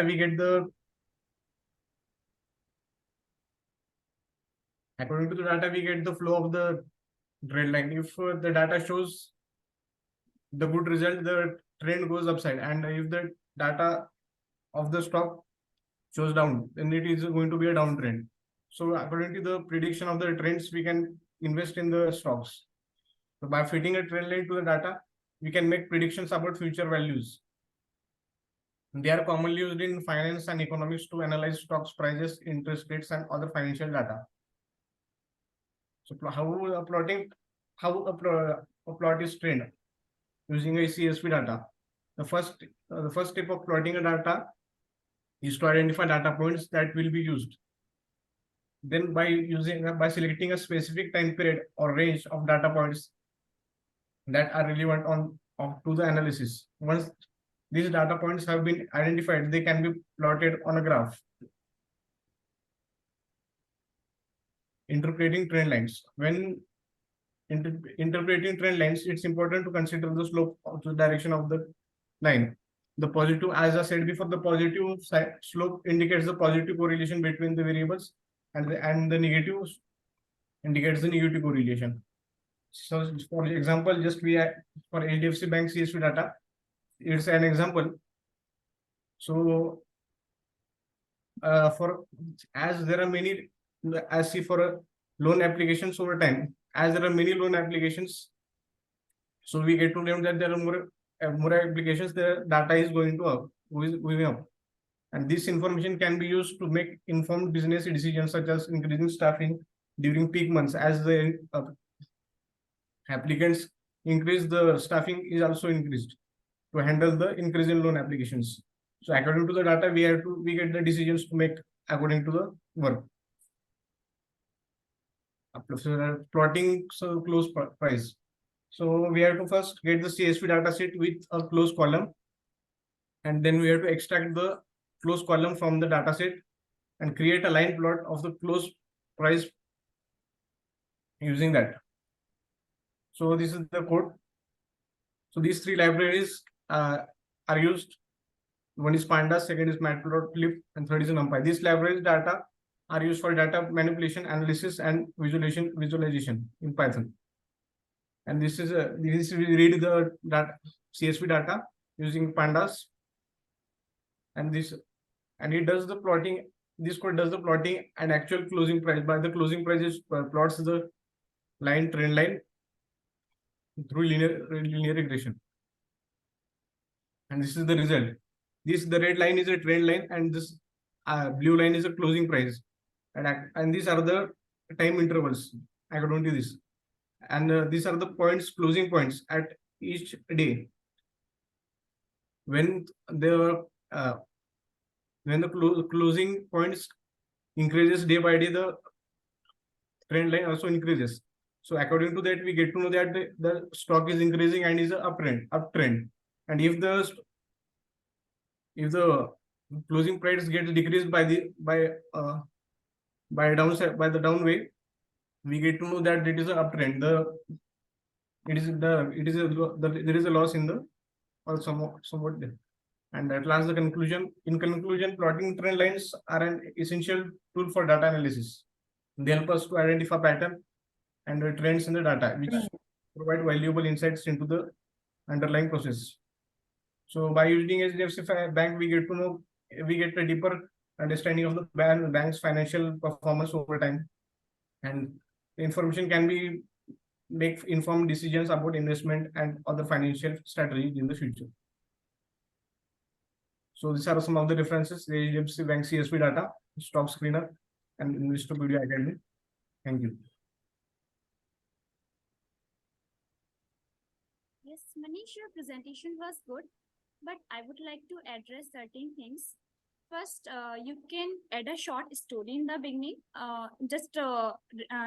we get the according to the data, we get the flow of the trend line. If the data shows the good result, the trend goes upside, and if the data of the stock shows down, then it is going to be a downtrend. So according to the prediction of the trends, we can invest in the stocks. So by fitting a trend line to the data, we can make predictions about future values. They are commonly used in finance and economics to analyze stocks prices, interest rates, and other financial data. So how a plot is trained using a CSV data. The first step of plotting a data is to identify data points that will be used. Then by selecting a specific time period or range of data points that are relevant to the analysis. Once these data points have been identified, they can be plotted on a graph. Interpreting trend lines. When interpreting trend lines, it's important to consider the slope of the direction of the line. The positive, as I said before, the positive slope indicates the positive correlation between the variables, and the negative indicates the negative correlation. So for example, just for HDFCBANK CSV data, it's an example. So for loan applications over time, as there are many loan applications, so we get to know that there are more applications, the data is going up, and this information can be used to make informed business decisions, such as increasing staffing during peak months. As the applicants increase, the staffing is also increased to handle the increase in loan applications. So according to the data, we get the decisions to make according to the work. Plotting close price. So we have to first get the CSV data set with a close column, and then we have to extract the close column from the data set and create a line plot of the close price using that. So this is the code. So these three libraries are used. One is Pandas, second is Matplotlib, and third is NumPy. These libraries data are used for data manipulation, analysis, and visualization in Python. And this is we read the CSV data using Pandas, and it does the plotting. This code does the plotting and actual closing price. By the closing prices, plots the trend line through linear regression. And this is the result. The red line is a trend line, and this blue line is a closing price. And these are the time intervals according to this. And these are the closing points at each day. When the closing points increases day by day, the trend line also increases. So according to that, we get to know that the stock is increasing and is a uptrend. And if the closing price gets decreased by the down way, we get to know that it is an uptrend. There is a loss in the, or somewhat there. And at last, the conclusion. In conclusion, plotting trend lines are an essential tool for data analysis. They help us to identify pattern and the trends in the data, which provide valuable insights into the underlying process. So by using HDFCBank, we get a deeper understanding of the bank's financial performance over time, and the information can make informed decisions about investment and other financial strategies in the future. So these are some of the references: the HDFCBank CSV data, Stock Screener, and Investopedia Academy. Thank you. Yes, Manish, your presentation was good, but I would like to address certain things. First, you can add a short story in the beginning, just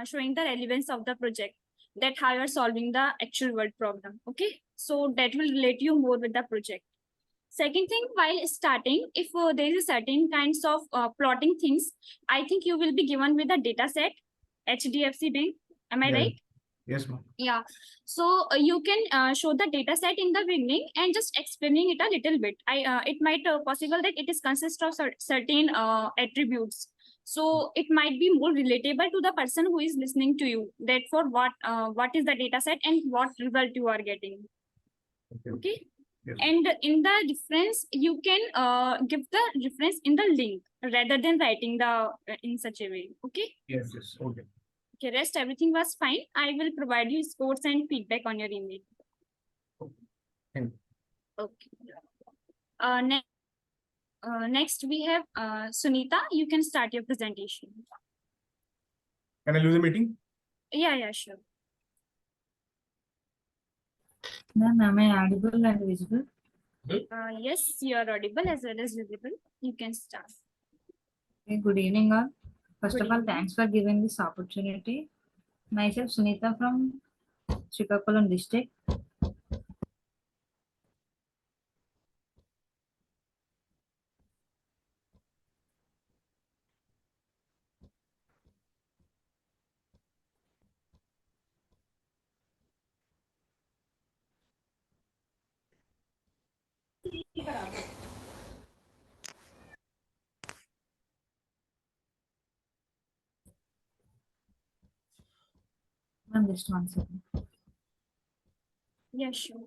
showing the relevance of the project, that how you're solving the actual world problem. Okay, so that will relate you more with the project. Second thing, while starting, if there is a certain kinds of plotting things, I think you will be given with a data set, HDFC Bank. Am I right? Yes, ma'am. Yeah. So you can show the data set in the beginning and just explaining it a little bit. It might possible that it is consist of certain attributes. So it might be more relatable to the person who is listening to you. That for what is the data set and what result you are getting. Okay. Yes. And in the reference, you can give the reference in the link rather than writing the in such a way. Okay. Yes. Yes. Okay. Okay, rest everything was fine. I will provide you scores and feedback on your email. Thank you. Okay. Next we have Sunita. You can start your presentation. Can I lose the meeting? Yeah, sure. Ma'am, am I audible and visible? Yes, you are audible as well as visible. You can start. Okay, good evening all. First Good of all, evening. thanks for giving this opportunity. Myself, Sunita from Srikakulam district. Ma'am, just one second. Yeah, sure.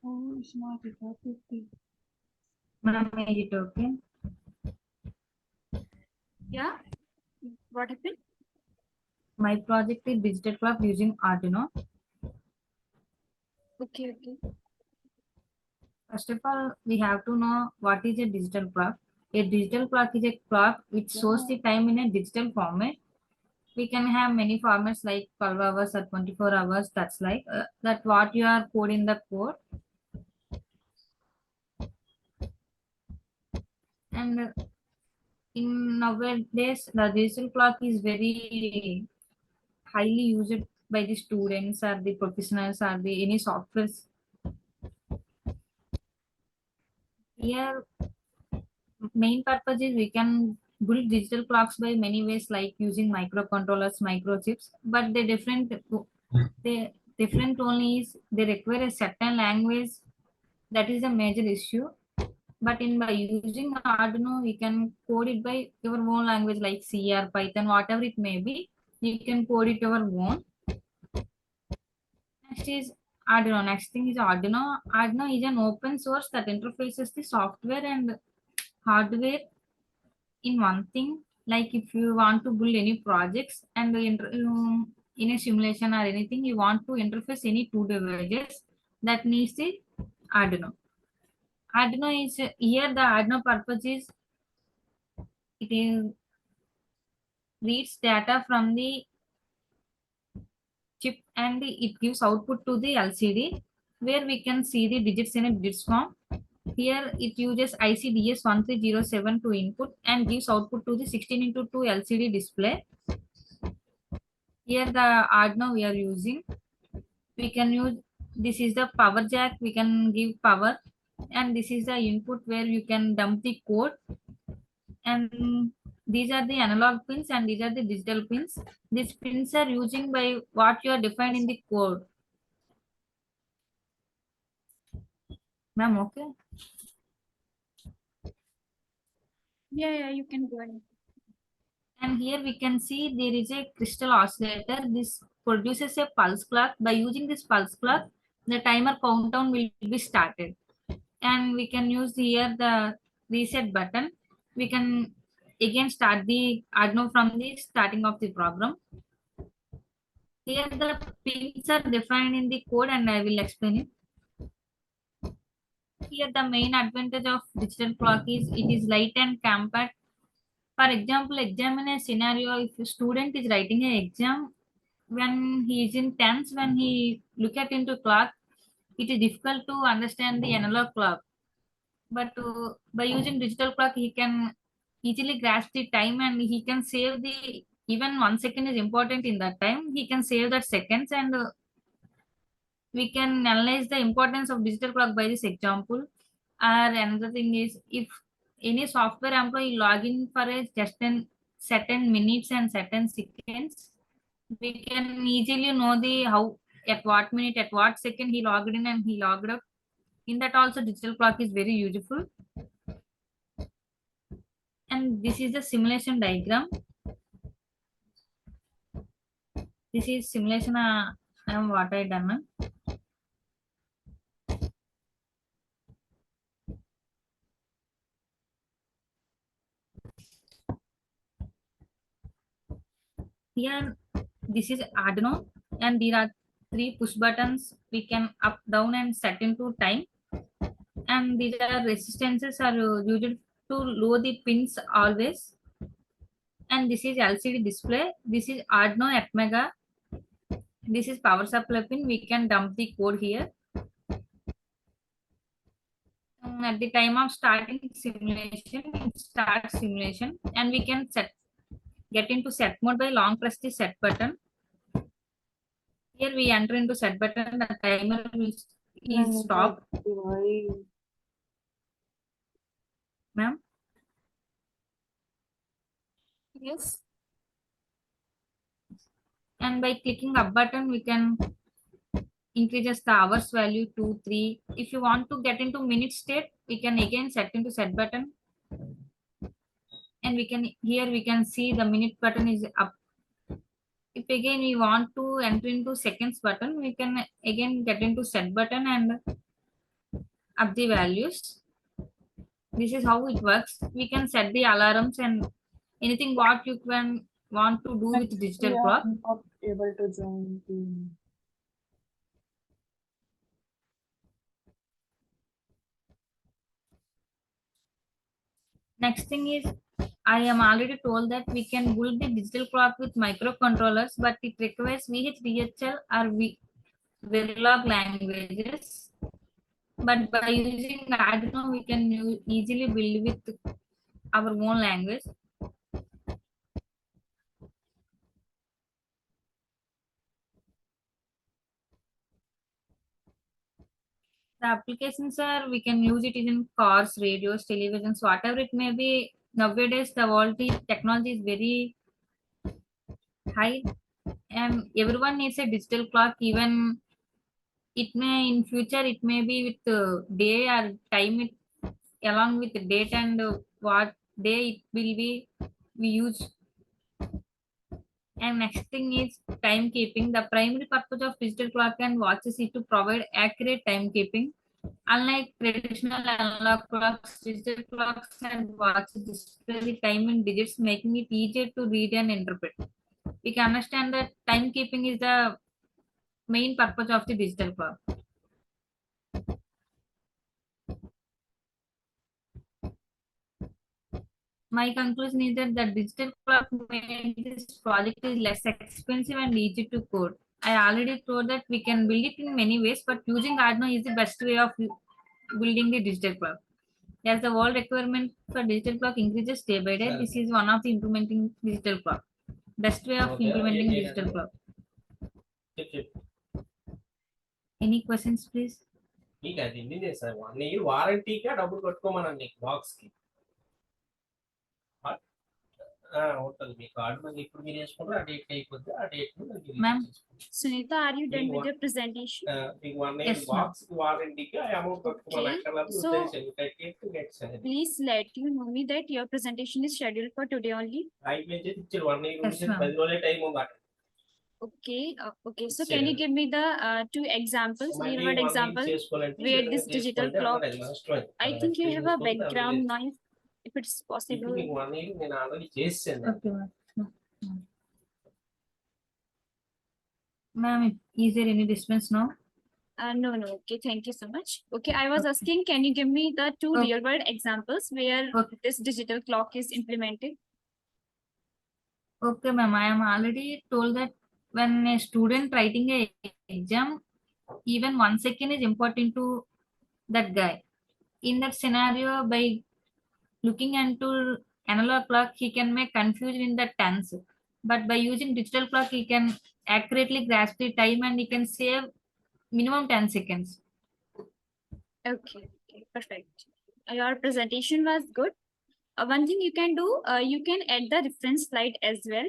Oh, it's not effective. Ma'am, is it okay? Yeah. What happened? My project is digital clock using Arduino. Okay. First of all, we have to know what is a digital clock. A digital clock is a clock which shows the time in a digital format. We can have many formats like 12 hours or 24 hours. That's like that what you are code in the code. And in nowadays, the digital clock is very highly used by the students or the professionals or the any softwares. Here, main purpose is we can build digital clocks by many ways like using microcontrollers, microchips, but they different only is they require a certain language. That is a major issue. But in by using Arduino, we can code it by your own language like C or Python, whatever it may be. You can code it your own. Next is Arduino. Next thing is Arduino. Arduino is an open source that interfaces the software and hardware in one thing. Like if you want to build any projects and in a simulation or anything, you want to interface any two devices that needs the Arduino. Arduino is here the Arduino purpose is it is reads data from the chip and it gives output to the LCD where we can see the digits in a digits form. Here it uses ICDS1307 to input and gives output to the 16 into 2 LCD display. Here the Arduino we are using. We can use this is the power jack. We can give power and this is the input where you can dump the code and these are the analog pins and these are the digital pins. These pins are using by what you are defined in the code. Ma'am, okay. Yeah, you can go ahead. And here we can see there is a crystal oscillator. This produces a pulse clock. By using this pulse clock, the timer countdown will be started. And we can use here the reset button. We can again start the Arduino from the starting of the program. Here the pins are defined in the code and I will explain it. Here the main advantage of digital clock is it is light and compact. For example, exam in a scenario, if a student is writing an exam, when he is in tense, when he look at into clock, it is difficult to understand the analog clock. But by using digital clock, he can easily grasp the time and he can save the, even 1 second is important in that time. He can save that seconds, and we can analyze the importance of digital clock by this example. Or another thing is, if any software employee log in for a just an certain minutes and certain seconds, we can easily know the how, at what minute, at what second he logged in and he logged out. In that also digital clock is very useful. And this is the simulation diagram. This is simulation what I done. Here, this is Arduino, and there are 3 push buttons. We can up, down, and set into time. And these are resistances are used to lower the pins always. And this is LCD display. This is Arduino Atmega. This is power supply pin. We can dump the code here. At the time of starting simulation, it starts simulation, and we can get into set mode by long press the set button. Here we enter into set button. The timer is stopped. Ma'am. Yes. And by clicking up button, we can increases the hours value 2, 3. If you want to get into minute state, we can again set into set button. And we can, here we can see the minute button is up. If again we want to enter into seconds button, we can again get into set button and up the values. This is how it works. We can set the alarms and anything what you can want to do with digital clock. Not able to join the Next thing is, I am already told that we can build the digital clock with microcontrollers, but it requires VHDHL or Verilog languages. But by using Arduino, we can easily build with our own language. The applications are, we can use it in cars, radios, televisions, whatever it may be. Nowadays, the world technology is very high, and everyone needs a digital clock. Even it may in future, it may be with day or time, it along with the date and what day it will be we use. And next thing is timekeeping. The primary purpose of digital clock and watches is to provide accurate timekeeping. Unlike traditional analog clocks, digital clocks and watches display the time in digits, making it easier to read and interpret. We can understand that timekeeping is the main purpose of the digital clock. My conclusion is that the digital clock made this project is less expensive and easy to code. I already told that we can build it in many ways, but using Arduino is the best way of building the digital clock. As the world requirement for digital clock increases day by day, this is one of the implementing digital clock. Best way of implementing digital clock. Any questions, please? మీకు అది ఎన్ని sir 1 year వారంటీకి డబ్బులు కట్టుకోమన్నాను నీకు box కి ఉంటుంది మీ card మళ్ళీ ఇప్పుడు మీరు వేసుకుంటారు ఆ డేట్ అయిపోద్ది ఆ date Ma'am. Sunita, are you done with your presentation? మీకు 1 ఇయర్ Yes, బాక్స్ వారంటీకి ఆ amount కట్టుకోమని Okay. Please let you know me that your presentation is scheduled for today only. అయిపోయింది ఇచ్చారు 1 ఇయర్ Yes, ma'am. 10 రోజులే time ఉంది Okay. Okay. So can you give me the 2 examples, real world example, where this digital clock? I think you have a background noise. If it's possible. మీకు 1 year నేను already చేశాను Okay, ma'am. Is there any disturbance now? No. Okay. Thank you so much. Okay. I was asking, can you give me the 2 Okay. real world examples where Okay. this digital clock is implemented? Okay, ma'am. I am already told that when a student writing a exam, even 1 second is important to that guy. In that scenario, by looking into analog clock, he can make confusion in the tense. But by using digital clock, he can accurately grasp the time and he can save minimum 10 seconds. Okay, okay, perfect. Your presentation was good. One thing you can do, you can add the reference slide as well.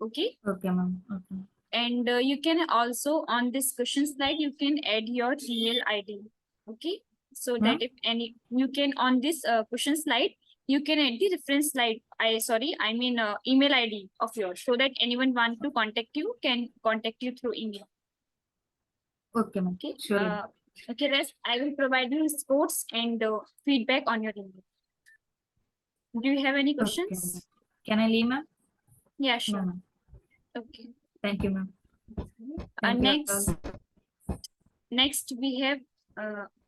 Okay. Okay, ma'am. Okay. And you can also on this question slide, you can add your email ID. Okay. So that if any, you can on this question slide, you can add the reference slide. I mean email ID of yours so that anyone want to contact you can contact you through email. Okay, ma'am. Okay. Sure. Okay, rest I will provide you scores and feedback on your email. Do you have any questions? Okay. Can I leave, ma'am? Yeah, No, sure. ma'am. Okay. Thank you, ma'am. Thank you Next, all. next we have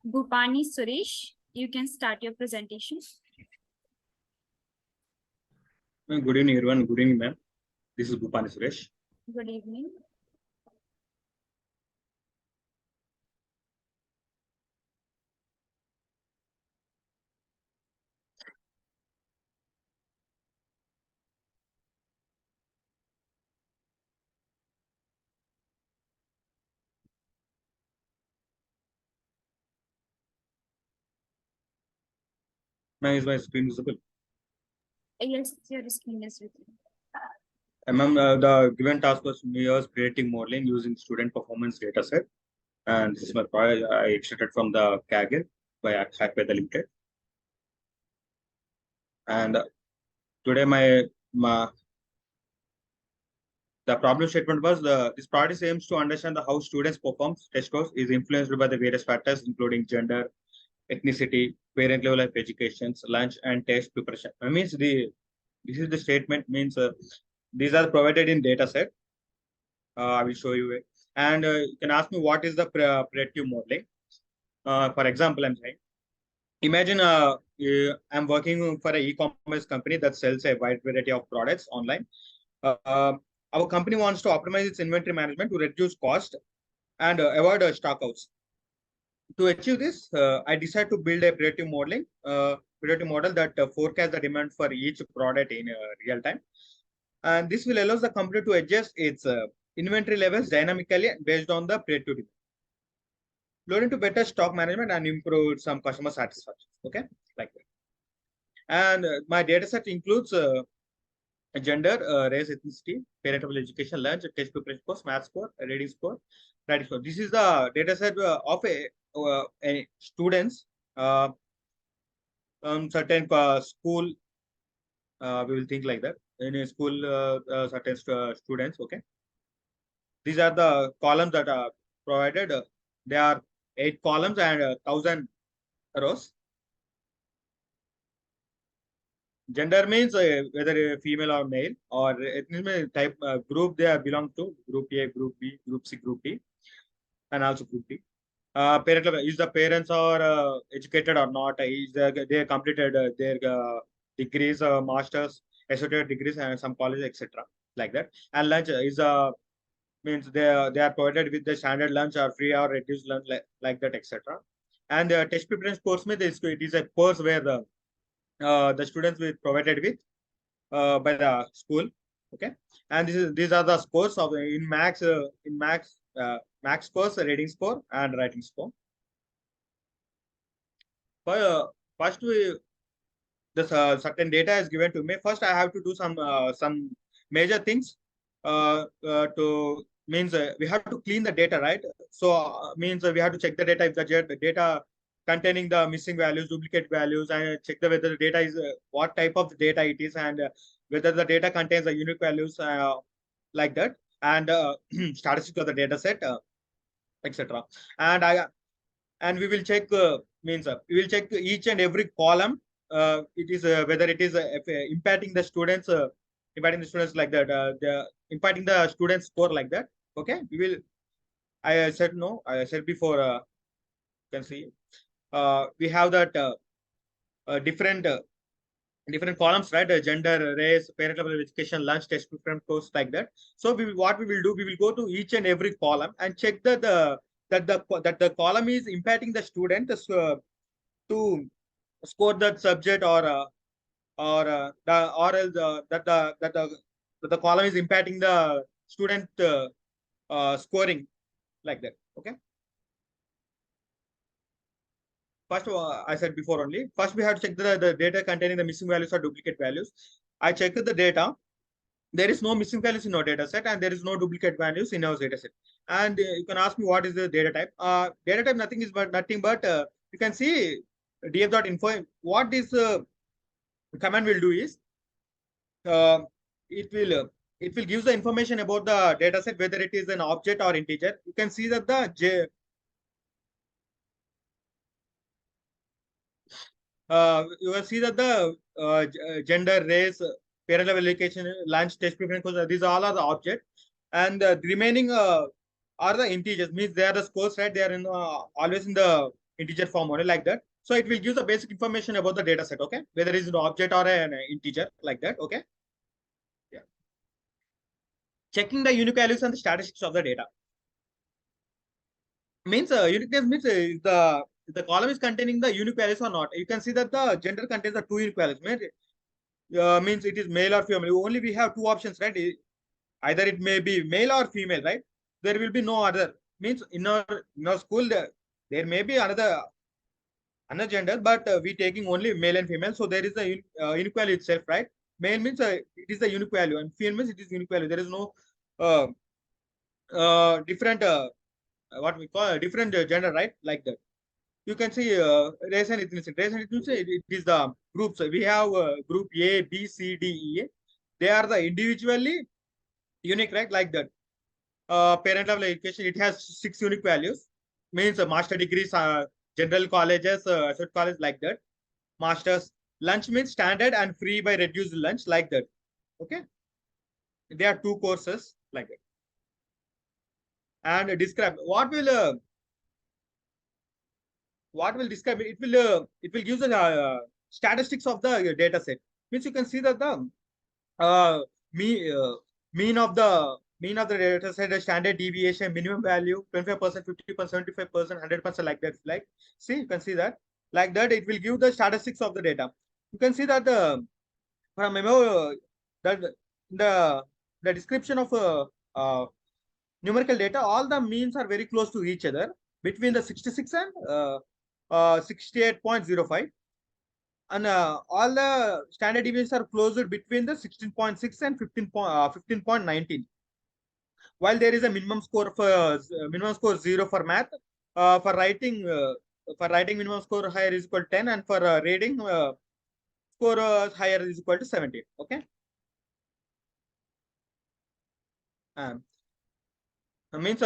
Boopani Suresh. You can start your presentation. Good evening, everyone. Good evening, ma'am. This is Boopani Suresh. Good evening. Ma'am, is my screen visible? Yes, your screen is with you. Ma'am, the given task was me was creating modeling using student performance dataset, and this is my project. I extracted from the Kaggle by Hackweather Limited. And today the problem statement was this project aims to understand how students perform test scores is influenced by the various factors including gender, ethnicity, parent level of education, lunch and test preparation. I means this is the statement means these are provided in dataset. I will show you it. And you can ask me what is the predictive modeling. For example, I'm saying, imagine I'm working for an e-commerce company that sells a wide variety of products online. Our company wants to optimize its inventory management to reduce cost and avoid stockouts. To achieve this, I decided to build a predictive model that forecasts the demand for each product in real time. And this will allow the company to adjust its inventory levels dynamically based on the predictive demand, leading to better stock management and improve some customer satisfaction. Okay, like that. And my data set includes gender, race, ethnicity, parental education, lunch, test preparation course, math score, reading score, writing score. This is the data set of a students certain school. We will think like that in a school, certain students. Okay, these are the columns that are provided. There are 8 columns and 1,000 rows. Gender means whether female or male, or ethnicity type group they belong to, group A, group B, group C, group D, and also group D. Parent level, is the parents are educated or not? Is they completed their degrees, masters, associate degrees, and some college, etc. Like that. And lunch is means they are provided with the standard lunch or free or reduced lunch like that, etc. And the test preparation course it is a course where the students will provided with by the school. Okay, and these are the scores of in max max scores, reading score and writing score. First this certain data is given to me. First I have to do some major things to means we have to clean the data, right? So means we have to check the data if the data containing the missing values, duplicate values, and check the whether the data is what type of data it is, and whether the data contains the unique values like that, and statistics of the data set, etc. And we will check we will check each and every column. It is whether it is impacting the students, like that, the impacting the students score like that. Okay, we will. I said no. I said before. You can see we have that different different columns, right? Gender, race, parent level education, lunch, test preference course, like that. So what we will do, we will go to each and every column and check that the column is impacting the student to score that subject, or else that the column is impacting the student scoring, like that. Okay. First, I said before only. First, we have to check the data containing the missing values or duplicate values. I checked the data. There is no missing values in our data set, and there is no duplicate values in our data set. And you can ask me what is the data type. Data type nothing but you can see df.info. What this command will do is uh, it will give the information about the data set, whether it is an object or integer. You can see that you will see that the gender, race, parent level education, lunch, test preference, these all are the object, and the remaining are the integers. Means they are the scores, right? They are in always in the integer form only, like that. So it will give the basic information about the data set. Okay, whether it is an object or an integer, like that. Okay. Yeah. Checking the unique values and the statistics of the data. Means uniqueness means the column is containing the unique values or not. You can see that the gender contains the two unique values. Means it is male or female. Only we have two options, right? Either it may be male or female, right? There will be no other. Means in our school there may be another gender, but we taking only male and female. So there is the unique value itself, right? Male means it is the unique value, and female means it is unique value. There is no different what we call different gender, right? Like that. You can see race and ethnicity. Race and ethnicity, it is the groups. We have group A, B, C, D, E. They are the individually unique, right? Like that. Parent level education, it has 6 unique values. Means master degrees, general colleges, associate college, like that. Masters. Lunch means standard and free by reduced lunch, like that. Okay. There are 2 courses, like that. And describe what will describe it. It will give the statistics of the data set. Means you can see that the mean of the data set, standard deviation, minimum value, 25%, 50%, 75%, 100%, like that. Like, see, you can see that. Like that, it will give the statistics of the data. You can see that from that the description of numerical data, all the means are very close to each other between the 66 and 68.05, and all the standard deviations are closer between the 16.6 and 15.19. While there is a minimum score for 0 for math, for writing minimum score higher is equal to 10, and for reading score higher is equal to 17. Okay. Means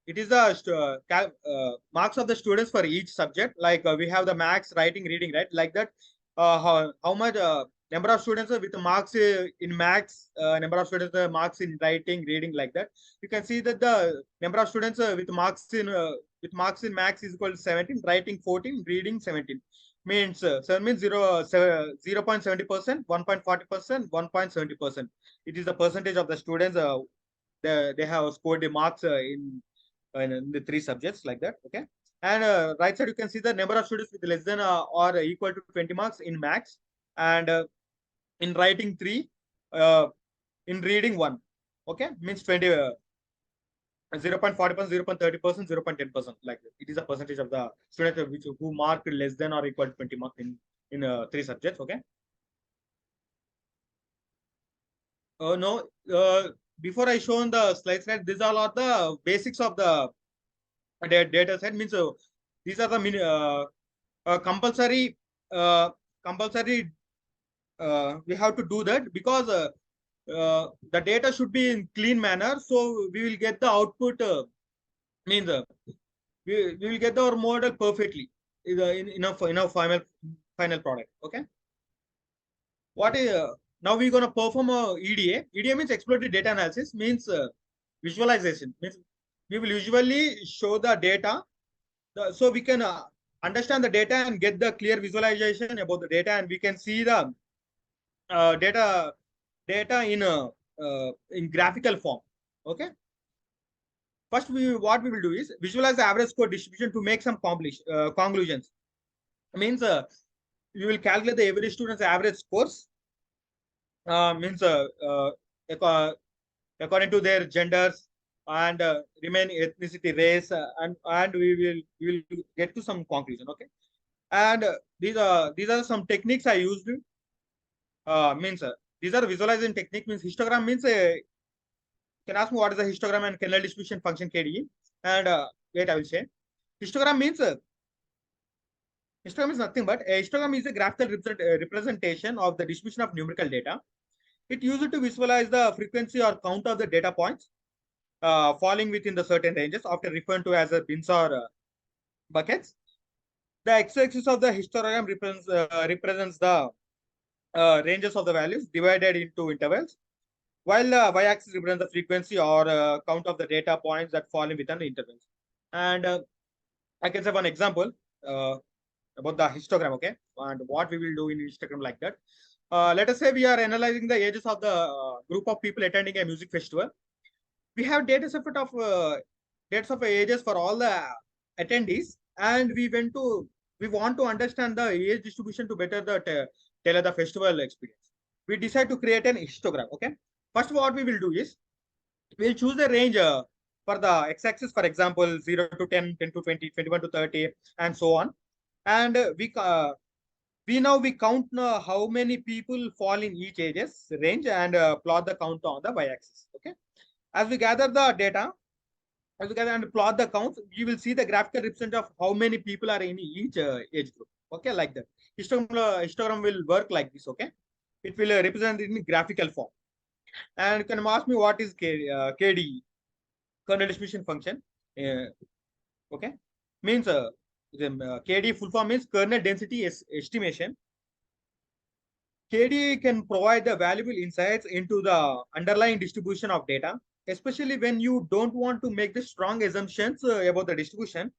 it is the marks of the students for each subject. Like we have the maths, writing, reading, right? Like that. How much number of students with marks in maths, number of students marks in writing, reading, like that. You can see that the number of students with marks in maths is equal to 17, writing 14, reading 17. Means 7 means 0.70%, 1.40%, 1.70%. It is the percentage of the students they have scored the marks in the 3 subjects, like that. Okay. And right side, you can see the number of students with less than or equal to 20 marks in maths, and in writing 3, in reading 1. Okay. Means 20, 0.40%, 0.30%, 0.10%, like that. It is a percentage of the students who marked less than or equal to 20 marks in 3 subjects. Okay. No, before I show on the slides, right, these all are the basics of the data set. Means these are the compulsory we have to do that, because the data should be in clean manner, so we will get the output. Means we will get our model perfectly in our final product. Okay. What is now we're gonna perform a EDA. EDA means exploratory data analysis. Means visualization. Means we will usually show the data, so we can understand the data and get the clear visualization about the data, and we can see the data in graphical form. Okay. First, what we will do is visualize the average score distribution to make some conclusions. Means you will calculate the every student's average scores. Means according to their genders and remain ethnicity, race, and we will get to some conclusion. Okay. And these are some techniques I used. Means these are visualizing technique. Means histogram means can ask me what is the histogram and kernel distribution function KDE. And wait, I will say histogram means histogram is nothing but a histogram is a graphical representation of the distribution of numerical data. It used to visualize the frequency or count of the data points falling within the certain ranges, often referred to as a bins or buckets. The x-axis of the histogram represents the ranges of the values divided into intervals, while the y-axis represents the frequency or count of the data points that fall in within the intervals. And I can say one example about the histogram, okay, and what we will do in histogram like that. Let us say we are analyzing the ages of the group of people attending a music festival. We have data set of dates of ages for all the attendees, and we want to understand the age distribution to better tailor the festival experience. We decide to create an histogram. Okay. First, what we will do is we'll choose the range for the x-axis, for example, 0 to 10, 10 to 20, 21 to 30, and so on. And we count how many people fall in each ages range and plot the count on the y-axis. Okay. As we gather the data, and plot the counts, you will see the graphical representation of how many people are in each age group. Okay, like that. Histogram will work like this. Okay, it will represent in graphical form. And you can ask me what is KDE, kernel distribution function. Okay, means KDE full form means kernel density estimation. KDE can provide the valuable insights into the underlying distribution of data, especially when you don't want to make the strong assumptions about the distribution,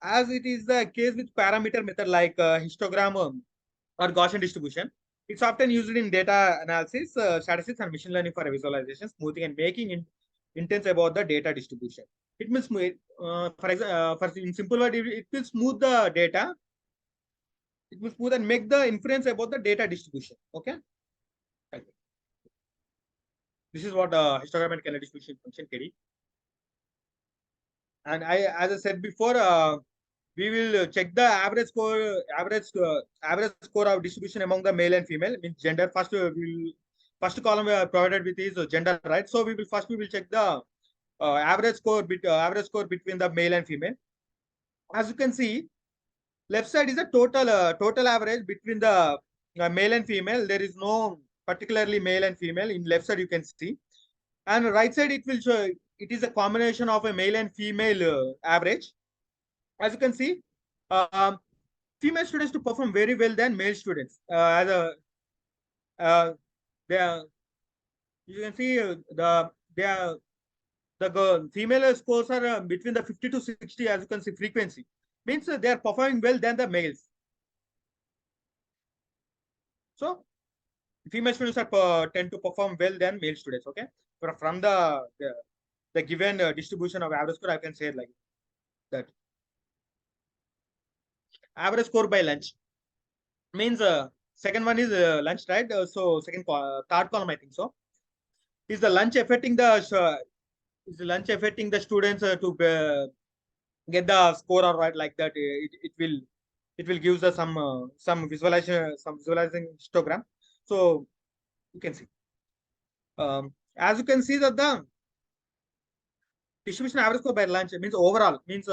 as it is the case with parameter method like histogram or Gaussian distribution. It's often used in data analysis, statistics, and machine learning for visualization, smoothing, and making intents about the data distribution. It means, for example, in simple word, it will smooth the data. It will smooth and make the inference about the data distribution. Okay. This is what histogram and kernel distribution function KDE. And as I said before, we will check the average score of distribution among the male and female. Means gender. First column provided with is gender, right? So we will check the average score between the male and female. As you can see, left side is a total average between the male and female. There is no particularly male and female in left side, you can see. And right side, it will show it is a combination of a male and female average. As you can see, female students to perform very well than male students. You can see the female scores are between the 50 to 60, as you can see, frequency. Means they are performing well than the males. So female students tend to perform well than male students. Okay, from the given distribution of average score, I can say like that. Average score by lunch means second one is lunch, right? So third column, I think so. Is the lunch affecting the students to get the score or right like that? It will give the some visualizing histogram. So you can see. As you can see that the distribution average score by lunch means overall means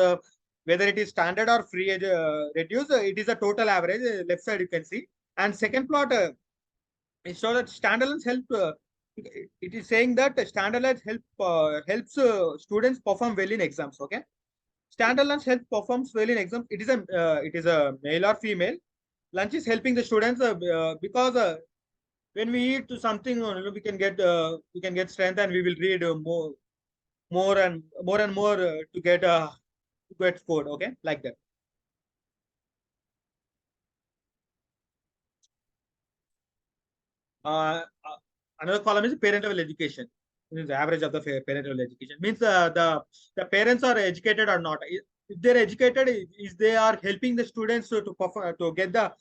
whether it is standard or free reduced, it is a total average. Left side you can see. And second plot it shows that standalones help. It is saying that standalones helps students perform well in exams. Okay, standalones help performs well in exams. It is a male or female. Lunch is helping the students because when we eat something, we can get strength, and we will read more and more to get scored. Okay, like that. Another column is parent level education. Means the average of the parent level education. Means the parents are educated or not. If they're educated, is they are helping the students to perform, to get the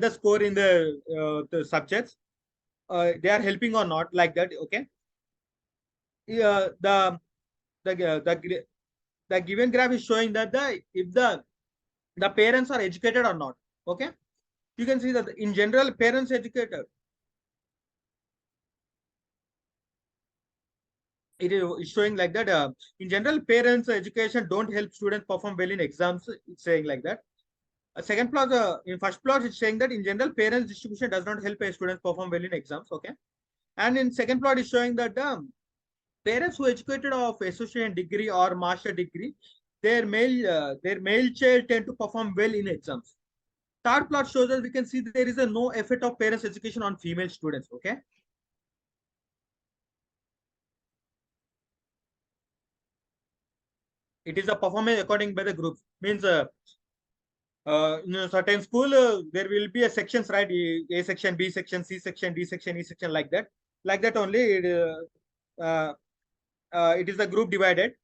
score in the subjects. They are helping or not, like that. Okay. The given graph is showing that if the parents are educated or not. Okay. You can see that in general, parents educated. It is showing like that. In general, parents education don't help students perform well in exams. It's saying like that. Second plot, in first plot, it's saying that in general, parents distribution does not help a student perform well in exams. Okay. And in second plot is showing that parents who educated of associate degree or master degree, their male child tend to perform well in exams. Third plot shows that we can see there is a no effect of parents education on female students. Okay. It is a performance according by the group. Means in a certain school, there will be a sections, right? A section, B section, C section, D section, E section, like that. Like that only. It is a group divided,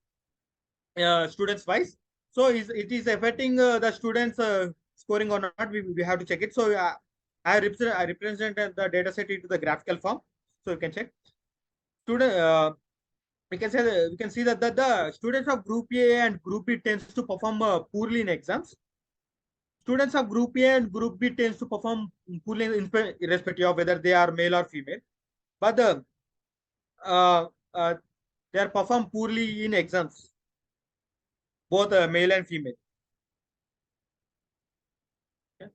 students wise. So it is affecting the students scoring or not. We have to check it. So I represented the data set into the graphical form, so you can check. Student. We can say we can see that the students of group A and group B tends to perform poorly in exams. Students of group A and group B tends to perform poorly irrespective of whether they are male or female. But uh, uh, they are perform poorly in exams, both male and female. Okay.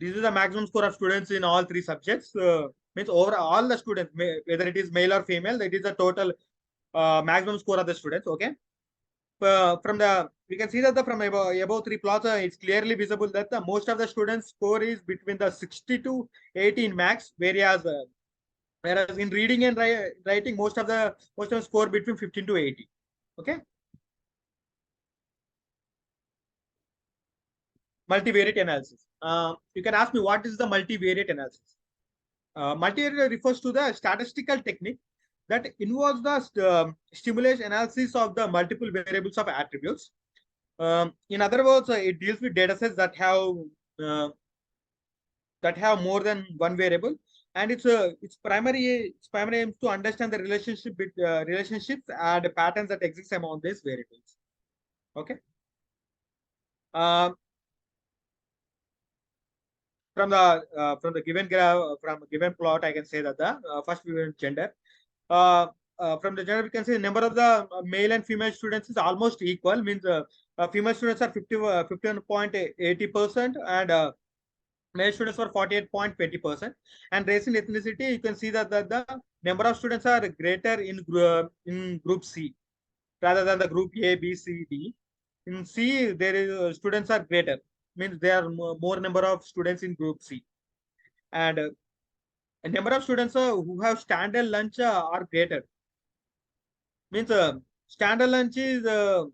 This is the maximum score of students in all three subjects. Means over all the students, whether it is male or female, that is the total maximum score of the students. Okay. From the we can see that from above three plots, it's clearly visible that the most of the students score is between the 60 to 80 in max, whereas in reading and writing most of the score between 15 to 80. Okay. Multivariate analysis. You can ask me what is the multivariate analysis. Multivariate refers to the statistical technique that involves the stimulation analysis of the multiple variables of attributes. In other words, it deals with data sets that have more than one variable, and its primary aim is to understand the relationships and patterns that exist among these variables. Okay. From the given graph, from given plot, I can say that the first we will gender. From the gender, we can say the number of the male and female students is almost equal. Means female students are 51.80% and male students are 48.20%. And race and ethnicity, you can see that the number of students are greater in group C rather than the group A, B, C, D. In C, there is students are greater. Means there are more number of students in group C, and a number of students who have standard lunch are greater. Means standard lunch is uh,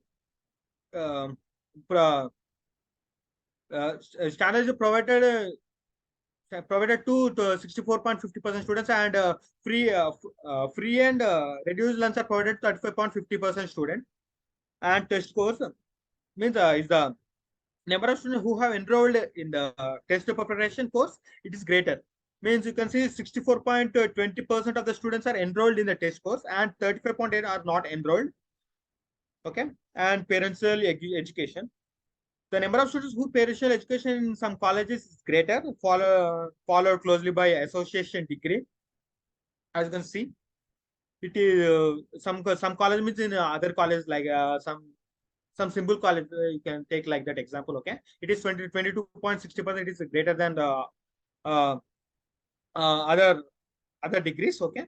standard is provided to 64.50% students, and free and reduced lunch are provided to 35.50% student. And test scores means is the number of students who have enrolled in the test preparation course, it is greater. Means you can see 64.20% of the students are enrolled in the test course and 35.8 are not enrolled. Okay. And parental education. The number of students who parental education in some colleges is greater, followed closely by association degree. As you can see, it is some college means in other colleges like some simple college, you can take like that example. Okay. It is 22.60%. It is greater than the uh, other degrees. Okay.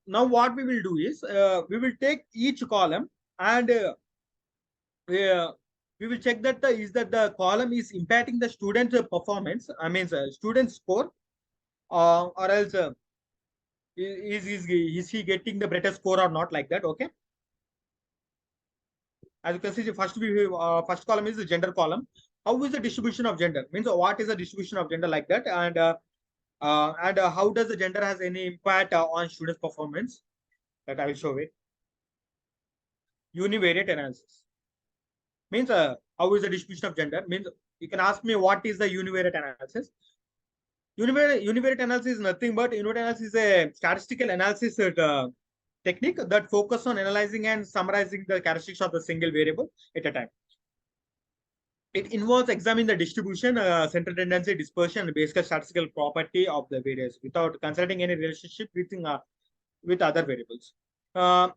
Now what we will do is we will take each column and we will check that is that the column is impacting the student performance. I mean student score, or else is he getting the better score or not, like that. Okay. As you can see, the first column is the gender column. How is the distribution of gender? Means what is the distribution of gender like that, and how does the gender has any impact on students' performance? That I will show it. Univariate analysis means how is the distribution of gender? Means you can ask me what is the univariate analysis. Univariate analysis is nothing but univariate analysis is a statistical analysis technique that focus on analyzing and summarizing the characteristics of a single variable at a time. It involves examining the distribution, central tendency, dispersion, and basic statistical property of the variables without considering any relationship with other variables.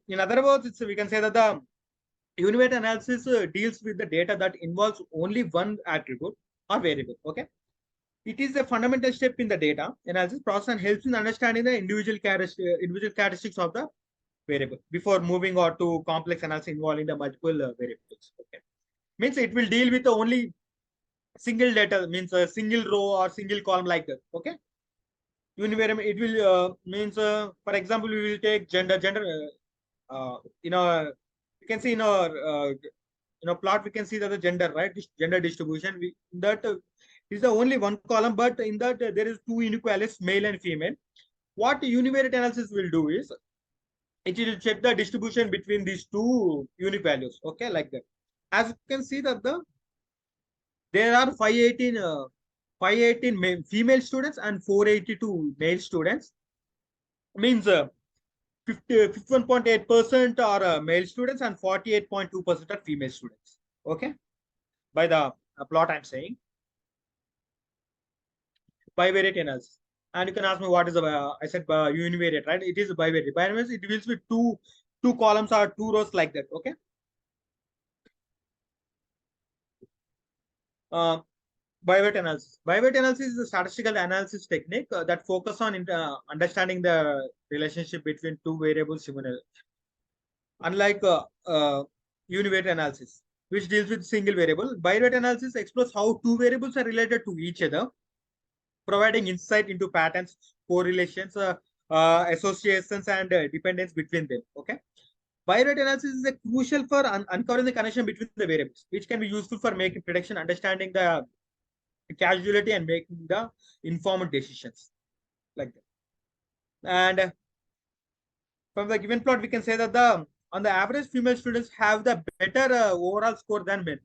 In other words, we can say that the univariate analysis deals with the data that involves only one attribute or variable. Okay, it is a fundamental step in the data analysis process and helps in understanding the individual characteristics of the variable before moving on to complex analysis involving the multiple variables. Okay, means it will deal with only single data, means a single row or single column like that. Okay, univariate it will means for example we will take gender you know, you can see in our plot we can see that the gender, right, gender distribution that is the only one column, but in that there is two inequalities, male and female. What univariate analysis will do is it will check the distribution between these two unique values. Okay, like that. As you can see that there are 518 female students and 482 male students. Means 51.8% are male students and 48.2% are female students. Okay, by the plot I'm saying. Bivariate analysis. And you can ask me what is I said univariate, right? It is bivariate. Bivariate means it deals with two columns or two rows like that. Okay. Bivariate analysis. Bivariate analysis is a statistical analysis technique that focus on understanding the relationship between two variables similarly. Unlike univariate analysis, which deals with single variable, bivariate analysis explores how two variables are related to each other, providing insight into patterns, correlations, associations, and dependence between them. Okay. Bivariate analysis is crucial for uncovering the connection between the variables, which can be useful for making prediction, understanding the causality, and making the informed decisions like that. And from the given plot, we can say that on the average, female students have the better overall score than men,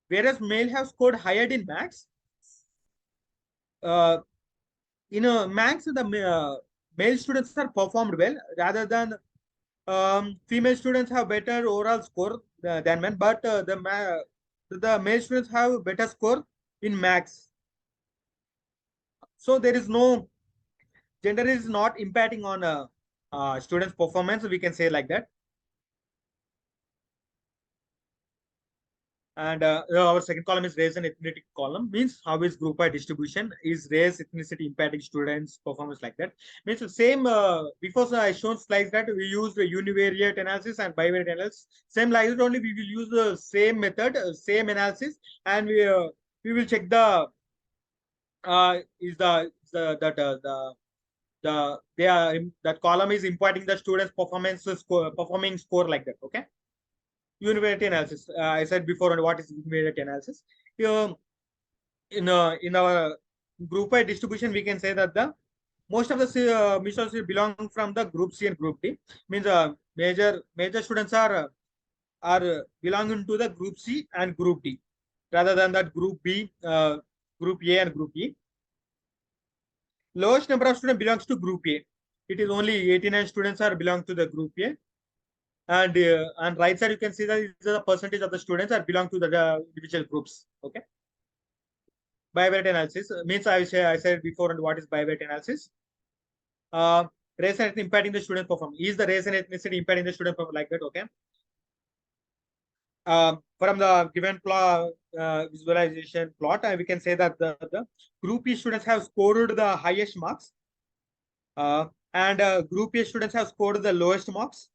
whereas male have scored higher in maths. In maths, the male students are performed well rather than female students have better overall score than men, but the male students have better score in maths. So there is no gender is not impacting on students' performance. We can say like that. And our second column is race and ethnicity column, means how is group by distribution, is race, ethnicity impacting students' performance like that. Means the same before I shown slides that we use the univariate analysis and bivariate analysis. Same like that only we will use the same method, same analysis, and we will check the that column is impacting the students' performing score like that. Okay. Univariate analysis. I said before on what is univariate analysis. In our group by distribution, we can say that the most of the missions belong from the group C and group D. Means major students are belonging to the group C and group D, rather than that group B, group A and group E. Lowest number of students belongs to group A. It is only 89 students are belong to the group A. And right side you can see that is the percentage of the students that belong to the individual groups. Okay. Bivariate analysis means I said before and what is bivariate analysis. Race and ethnicity impacting the student performance. Is the race and ethnicity impacting the student performance like that? Okay. From the given plot visualization plot, we can say that the group E students have scored the highest marks, and group A students have scored the lowest marks.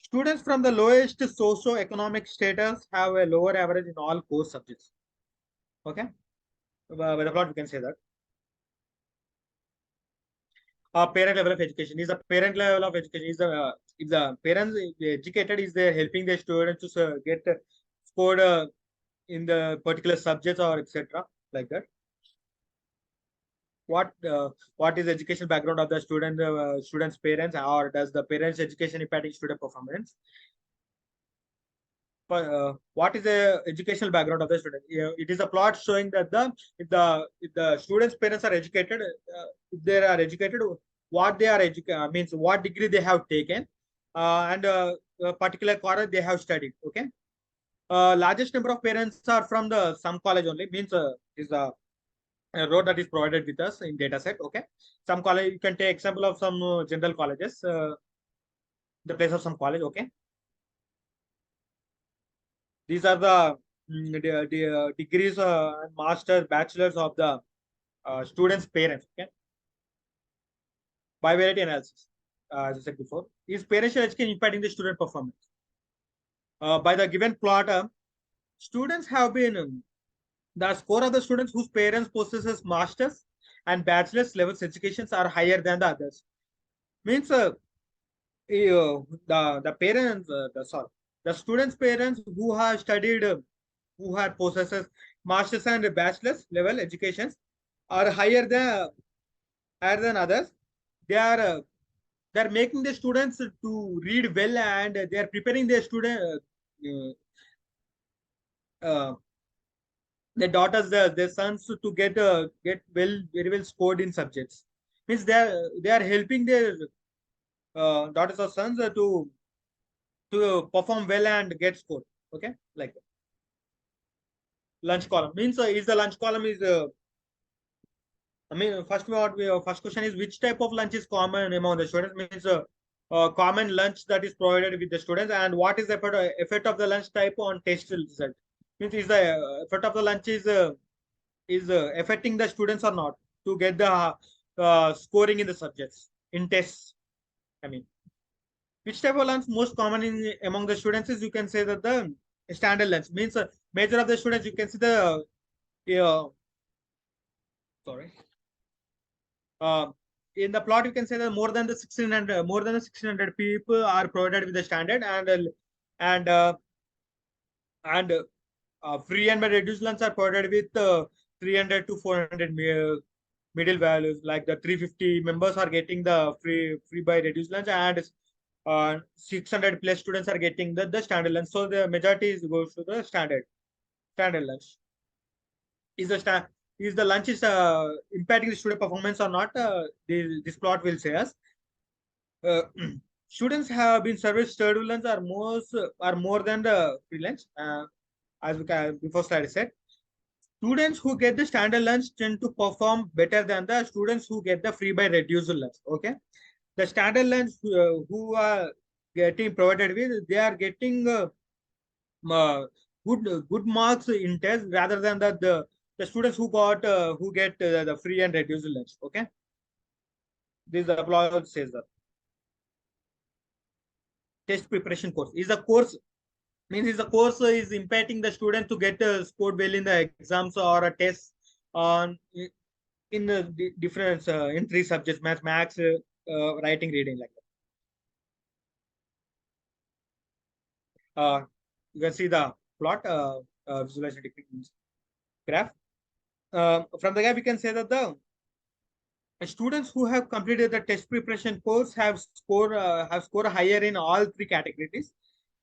Students from the lowest socio-economic status have a lower average in all core subjects. Okay, by the plot we can say that. Parent level of education is the parent level of education is the if the parents educated, is they helping their students to get scored in the particular subjects or etc. like that. What is the educational background of the student's parents, or does the parents' education impacting student performance? What is the educational background of the student? It is a plot showing that if the students' parents are educated, if they are educated, what they are educated means what degree they have taken, and a particular college they have studied. Okay. Largest number of parents are from the some college only, means is the row that is provided with us in dataset. Okay. Some college, you can take example of some general colleges, the place of some college. Okay. These are the degrees and masters, bachelors of the students' parents. Okay. Bivariate analysis, as I said before, is parental education impacting the student performance? By the given plot, students have been the score of the students whose parents possesses masters and bachelor's levels educations are higher than the others. Means the parents, the students' parents who have studied, who have possesses masters and bachelor's level educations are higher than others. They are making the students to read well, and they are preparing their student their daughters, their sons to get very well scored in subjects. Means they are helping their daughters or sons to perform well and get scored. Okay, like that. Lunch column means is the lunch column is first question is which type of lunch is common among the students? Means common lunch that is provided with the students, and what is the effect of the lunch type on test result? Means is the effect of the lunch is affecting the students or not to get the scoring in the subjects in tests? I mean, which type of lunch most common among the students is, you can say that the standard lunch means major of the students, you can see the sorry. In the plot, you can say that more than the 1600 people are provided with the standard, and free and by reduced lunch are provided with 300 to 400 middle values. Like the 350 members are getting the free by reduced lunch, and 600 plus students are getting the standard lunch. So the majority goes to the standard lunch. Is the lunch is impacting the student performance or not? This plot will say us. Students have been served standard lunch are more than the free lunch. As before slide said, students who get the standard lunch tend to perform better than the students who get the free by reduced lunch. Okay, the standard lunch who are getting provided with, they are getting good marks in test rather than the students who get the free and reduced lunch. Okay, this applause says that. Test preparation course is the course, means is the course is impacting the student to get scored well in the exams or a test on in the different in 3 subjects: maths, writing, reading, like that. You can see the plot, visualization technique graph. From the graph, we can say that the students who have completed the test preparation course have scored higher in all 3 categories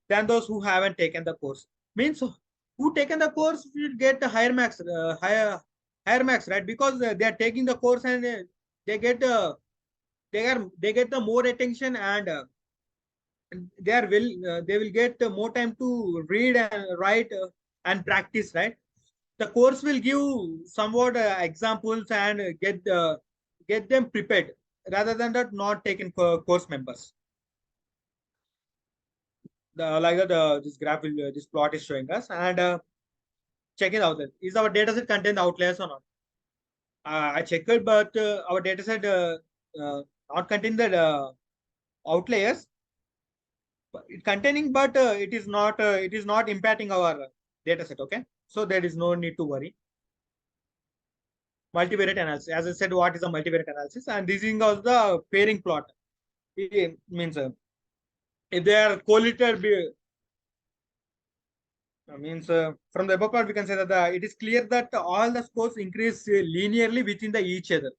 than those who haven't taken the course. Means who taken the course will get higher marks, right? Because they are taking the course, and they get the more attention, and they will get more time to read and write and practice, right? The course will give somewhat examples and get them prepared rather than that not taken course members. This graph will this plot is showing us, and check it out. Is our dataset contain outliers or not? I checked it, but our dataset not contain the outliers. It containing, but it is not impacting our dataset. Okay, so there is no need to worry. Multivariate analysis, as I said, what is a multivariate analysis? And this is also the pairing plot. It means if they are correlated, means from the above part, we can say that it is clear that all the scores increase linearly within the each other.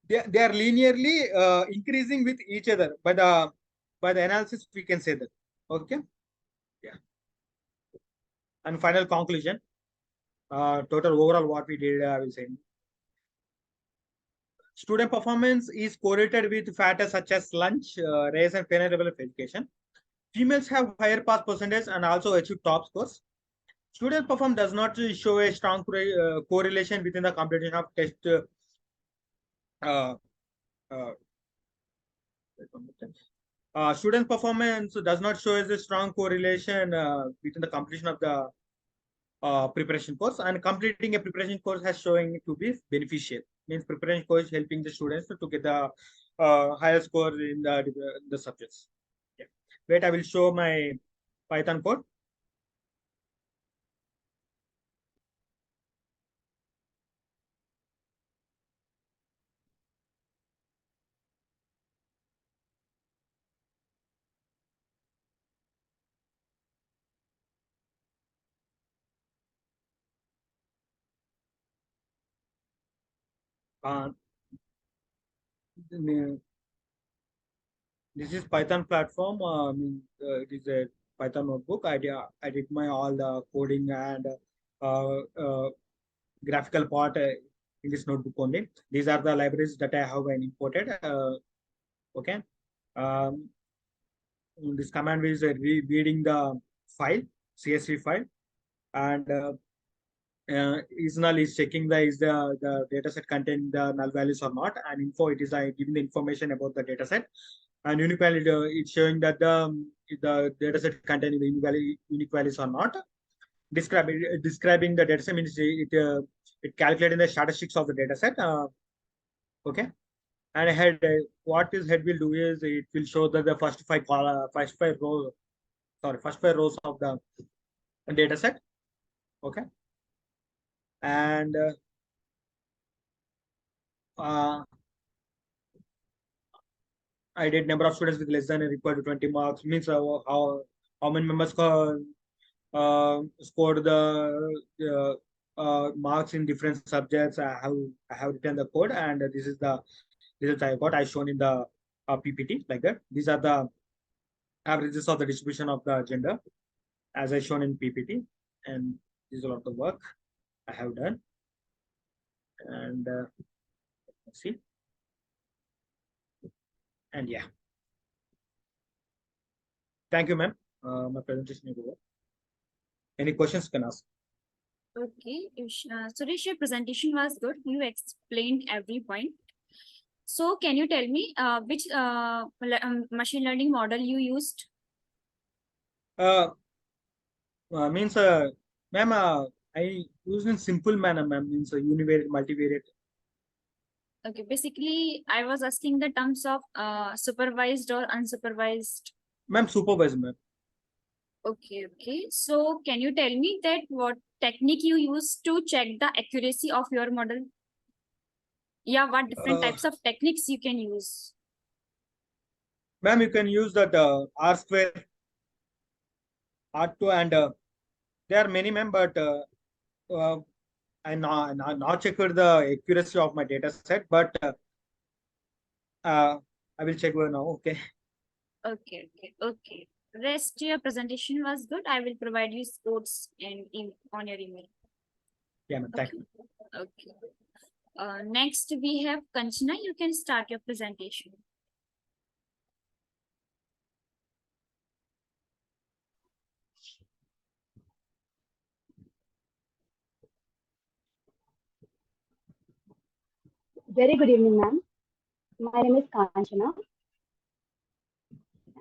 They are linearly increasing with each other by the analysis. We can say that. Okay. Yeah. And final conclusion. Total overall what we did, I will say. Student performance is correlated with factors such as lunch, race, and parent level of education. Females have higher pass percentage and also achieve top scores. Student performance does not show a strong correlation within the completion of test. Uh, Student performance does not show as a strong correlation between the completion of the preparation course, and completing a preparation course has showing to be beneficial. Means preparation course helping the students to get the higher score in the subjects. Yeah. Wait, I will show my Python code. This is Python platform. It is a Python notebook. I did my all the coding and graphical part in this notebook only. These are the libraries that I have imported. Okay. This command is reading the file, CSV file, and is null is checking the dataset contain the null values or not, and info it is giving the information about the dataset, and unique value it's showing that the dataset contain the unique values or not. Describing the dataset means it calculating the statistics of the dataset. Okay, and head what is head will do is it will show that the first five rows of the dataset. Okay, and I did number of students with less than or equal to 20 marks. Means how many members scored the marks in different subjects. I have written the code, and this is the results I got. I shown in the PPT like that. These are the averages of the distribution of the gender, as I shown in PPT, and this is a lot of the work I have done. And let's see. And yeah, thank you, ma'am. My presentation is over. Any questions you can ask? Okay, Suresh, your presentation was good. You explained every point. So can you tell me which machine learning model you used? Means, ma'am, I use in simple manner, ma'am. Means univariate, multivariate. Okay, basically, I was asking the terms of supervised or unsupervised. Ma'am, supervised, ma'am. Okay, okay. So can you tell me that what technique you use to check the accuracy of your model? Yeah, what different types of techniques you can use? Ma'am, you can use that R square, R2, and there are many, ma'am, but I not checked the accuracy of my data set, but I will check now. Okay. Okay, okay, okay. Rest your presentation was good. I will provide you scores and on your email. Yeah, ma'am. Thank you. Okay. Next we have Kanchana. You can start your presentation. Very good evening, ma'am. My name is Kanchana,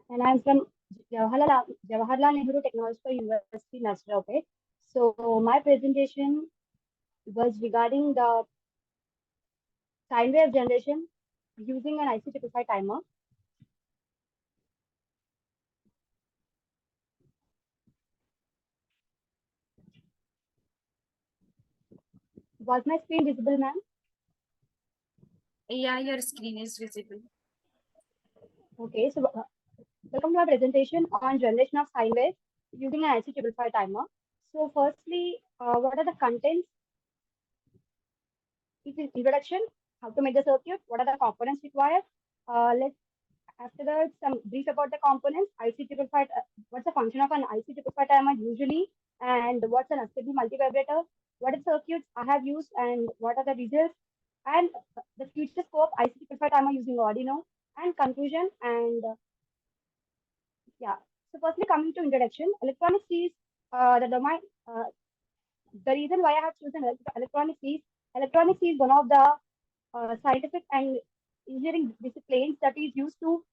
and I'm from Jawaharlal Nehru Technological University, Nasra. Okay, so my presentation was regarding the sine wave generation using an IC555 timer. Was my screen visible, ma'am? Yeah, your screen is visible. Okay, so Welcome to my presentation on generation of sine waves using an IC555 timer. So firstly, what are the contents? It is introduction, how to make the circuit, what are the components required. Let's after that some brief about the components. IC555, what's the function of an IC555 timer usually, and what's an STB multivibrator, what are the circuits I have used and what are the results, and the future scope IC555 timer using Arduino, and conclusion. And yeah, so firstly coming to introduction, electronics is the domain. The reason why I have chosen electronics is one of the scientific and engineering disciplines that is used to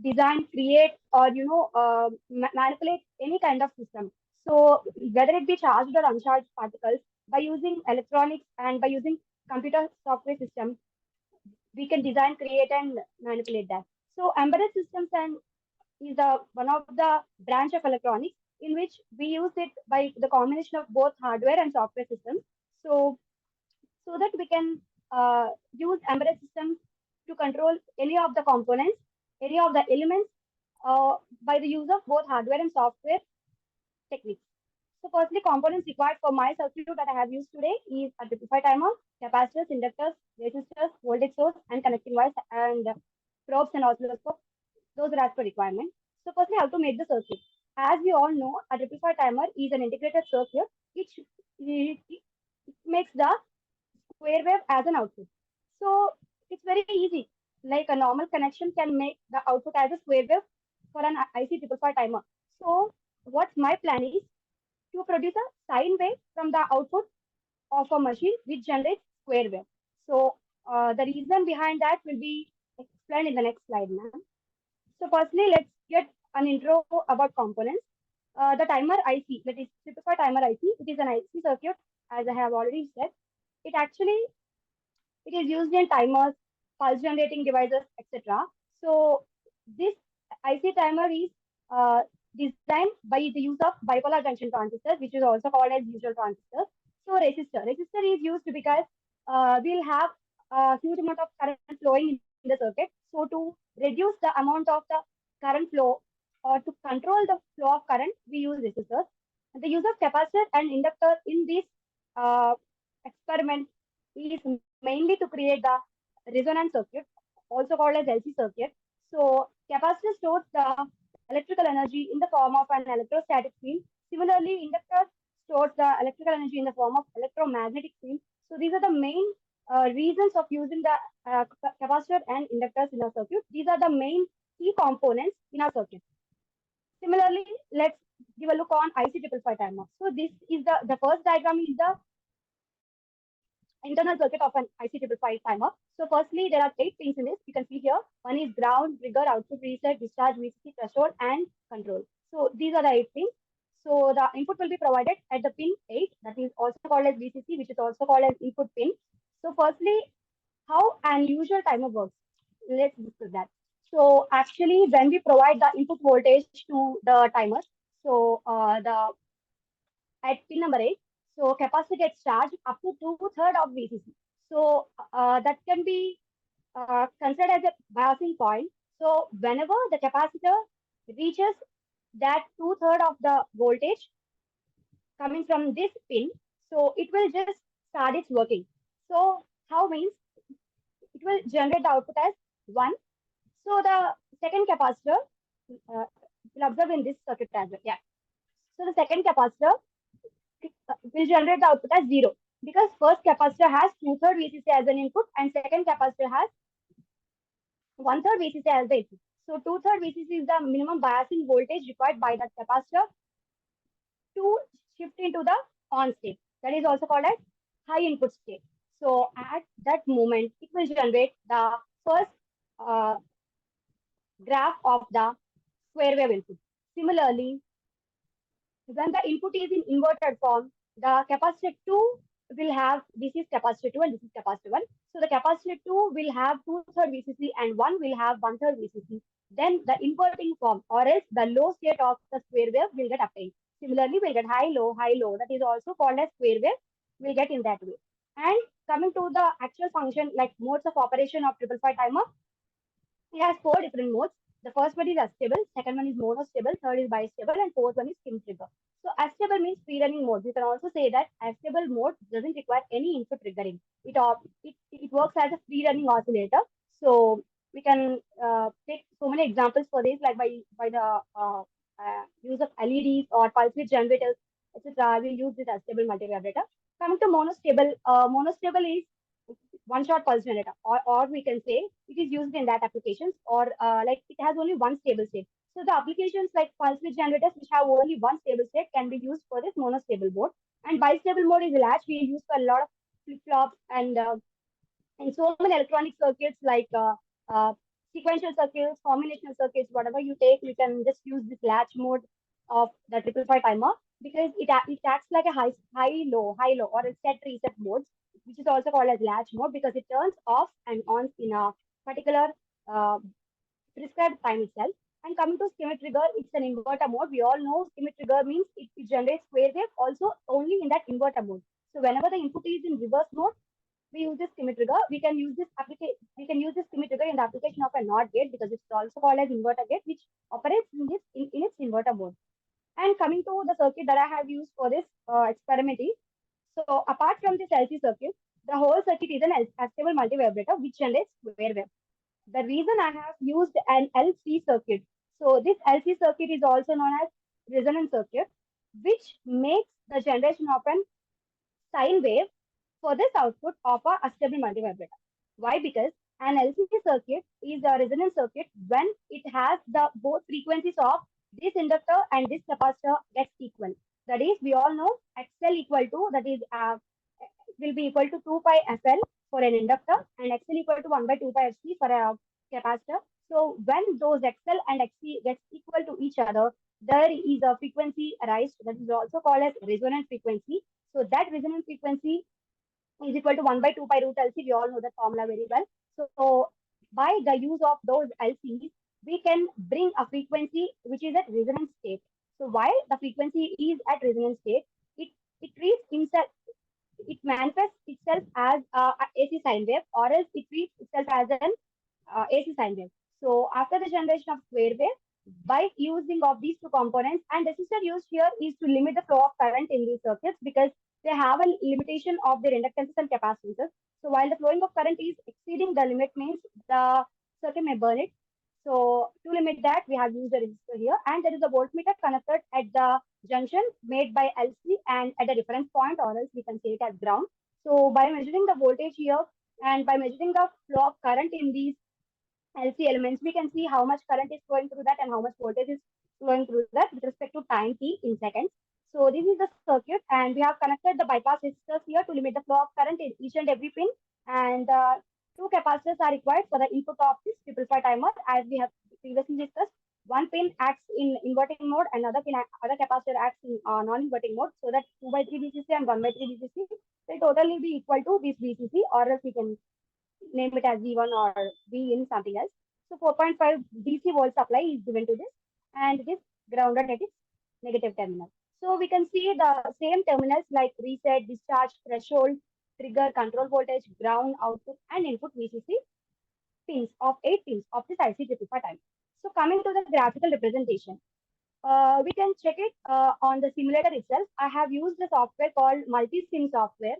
design, create, or manipulate any kind of system. So whether it be charged or uncharged particles, by using electronics and by using computer software system, we can design, create, and manipulate that. So embedded systems and is one of the branch of electronics in which we use it by the combination of both hardware and software systems. So that we can use embedded systems to control any of the components, any of the elements by the use of both hardware and software techniques. So firstly, components required for my circuit that I have used today is a 55 timer, capacitors, inductors, resistors, voltage source, and connecting wires, and probes and oscilloscope. Those are as per requirement. So firstly, how to make the circuit. As we all know, a 55 timer is an integrated circuit. It makes the square wave as an output. So it's very easy. Like a normal connection can make the output as a square wave for an IC555 timer. So what my plan is to produce a sine wave from the output of a machine which generates square wave. So the reason behind that will be explained in the next slide, ma'am. So firstly, let's get an intro about components. The timer IC, that is 55 timer IC, it is an IC circuit, as I have already said. It is used in timers, pulse generating devices, etc. So this IC timer is designed by the use of bipolar junction transistors, which is also called as usual transistors. So resistor is used because we'll have a huge amount of current flowing in the circuit. So to reduce the amount of the current flow or to control the flow of current, we use resistors. And the use of capacitor and inductor in this experiment is mainly to create the resonance circuit, also called as LC circuit. So capacitor stores the electrical energy in the form of an electrostatic field. Similarly, inductor stores the electrical energy in the form of electromagnetic field. So these are the main reasons of using the capacitor and inductors in our circuit. These are the main key components in our circuit. Similarly, let's give a look on IC555 timer. So this is the first diagram is the internal circuit of an IC555 timer. So firstly, there are 8 pins in this. You can see here. One is ground, trigger, output, reset, discharge, VCC, threshold, and control. So these are the 8 pins. So the input will be provided at the pin 8, that is also called as VCC, which is also called as input pin. So firstly, how an usual timer works. Let's discuss that. So actually, when we provide the input voltage to the timer, so at pin number 8, so capacitor gets charged up to 2/3 of VCC. So that can be considered as a biasing point. So whenever the capacitor reaches that 2/3 of the voltage coming from this pin, so it will just start its working. So how means it will generate the output as 1. So the second capacitor will observe in this circuit as well. Yeah. So the second capacitor will generate the output as 0 because first capacitor has 2/3 VCC as an input and second capacitor has 1/3 VCC as the input. So 2/3 VCC is the minimum biasing voltage required by that capacitor to shift into the on state. That is also called as high input state. So at that moment, it will generate the first graph of the square wave input. Similarly, when the input is in inverted form, the capacitor 2 will have, this is capacitor 2 and this is capacitor 1. So the capacitor 2 will have 2/3 VCC and 1 will have 1/3 VCC. Then the inverting form or else the low state of the square wave will get obtained. Similarly, we'll get high, low. That is also called as square wave. We'll get in that way. And coming to the actual function, like modes of operation of 555 timer, it has 4 different modes. The first one is astable, second one is monostable, third is bistable, and fourth one is skim trigger. So astable means free running mode. You can also say that astable mode doesn't require any input triggering. It works as a free running oscillator. So we can take so many examples for this, like by the use of LEDs or pulse width generators, etc. We'll use this astable multivibrator. Coming to monostable, monostable is one shot pulse generator, or we can say it is used in that applications, or like it has only one stable state. So the applications like pulse width generators which have only one stable state can be used for this monostable mode. And bistable mode is a latch we use for a lot of flip flops and so many electronic circuits like sequential circuits, combinational circuits, whatever you take, you can just use this latch mode of the 555 timer, because it acts like a high low or a set reset mode, which is also called as latch mode, because it turns off and on in a particular uh, prescribed time itself. And coming to skimmer trigger, it's an inverter mode. We all know skimmer trigger means it generates square wave also only in that inverter mode. So whenever the input is in reverse mode, we use this skimmer trigger. We can use this skimmer trigger in the application of a NOT gate, because it's also called as inverter gate, which operates in its inverter mode. And coming to the circuit that I have used for this experiment is, so apart from this LC circuit, the whole circuit is an stable multivibrator which generates square wave. The reason I have used an LC circuit, so this LC circuit is also known as resonance circuit, which makes the generation of an sine wave for this output of a stable multivibrator. Why? Because an LCD circuit is a resonance circuit when it has the both frequencies of this inductor and this capacitor gets equal. That is, we all know XL equal to, that is will be equal to 2 pi FL for an inductor and XL equal to 1 by 2 pi FC for a capacitor. So when those XL and XC gets equal to each other, there is a frequency arise that is also called as resonant frequency. So that resonant frequency is equal to 1 by 2 pi root LC. We all know that formula very well. So by the use of those LCs, we can bring a frequency which is at resonance state. So while the frequency is at resonance state, it treats itself, it manifests itself as a AC sine wave, or else it treats itself as an AC sine wave. So after the generation of square wave, by using of these two components, and resistor used here is to limit the flow of current in these circuits, because they have a limitation of their inductances and capacitances. So while the flowing of current is exceeding the limit, means the circuit may burn it. So to limit that, we have used a resistor here, and there is a voltmeter connected at the junction made by LC and at a reference point, or else we can say it as ground. So by measuring the voltage here and by measuring the flow of current in these LC elements, we can see how much current is flowing through that and how much voltage is flowing through that with respect to time t in seconds. So this is the circuit, and we have connected the bypass resistors here to limit the flow of current in each and every pin. And two capacitors are required for the input of this 555 timer, as we have previously discussed. One pin acts in inverting mode, and other capacitor acts in non-inverting mode, so that 2 by 3 VCC and 1 by 3 VCC will totally be equal to this VCC, or else we can name it as V1 or V in something else. So 4.5 DC volt supply is given to this, and it is grounded at its negative terminal. So we can see the same terminals like reset, discharge, threshold, trigger, control voltage, ground, output, and input VCC pins of 8 pins of this IC 555 time. So coming to the graphical representation, we can check it on the simulator itself. I have used a software called multi-sim software.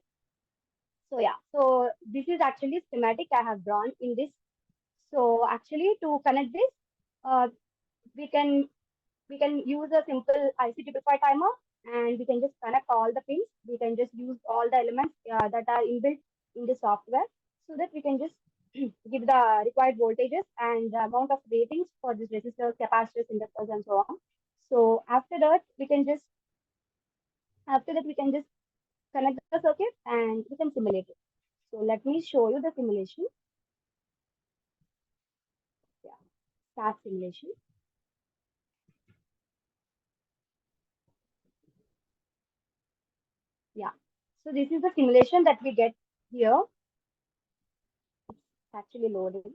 So yeah, so this is actually schematic I have drawn in this. So actually to connect this, uh, we can use a simple IC555 timer, and we can just connect all the pins. We can just use all the elements that are inbuilt in the software, so that we can just give the required voltages and the amount of ratings for this resistors, capacitors, inductors, and so on. So after that we can just connect the circuit and we can simulate it. So let me show you the simulation. Yeah, start simulation. Yeah, so this is the simulation that we get here. It's actually loading.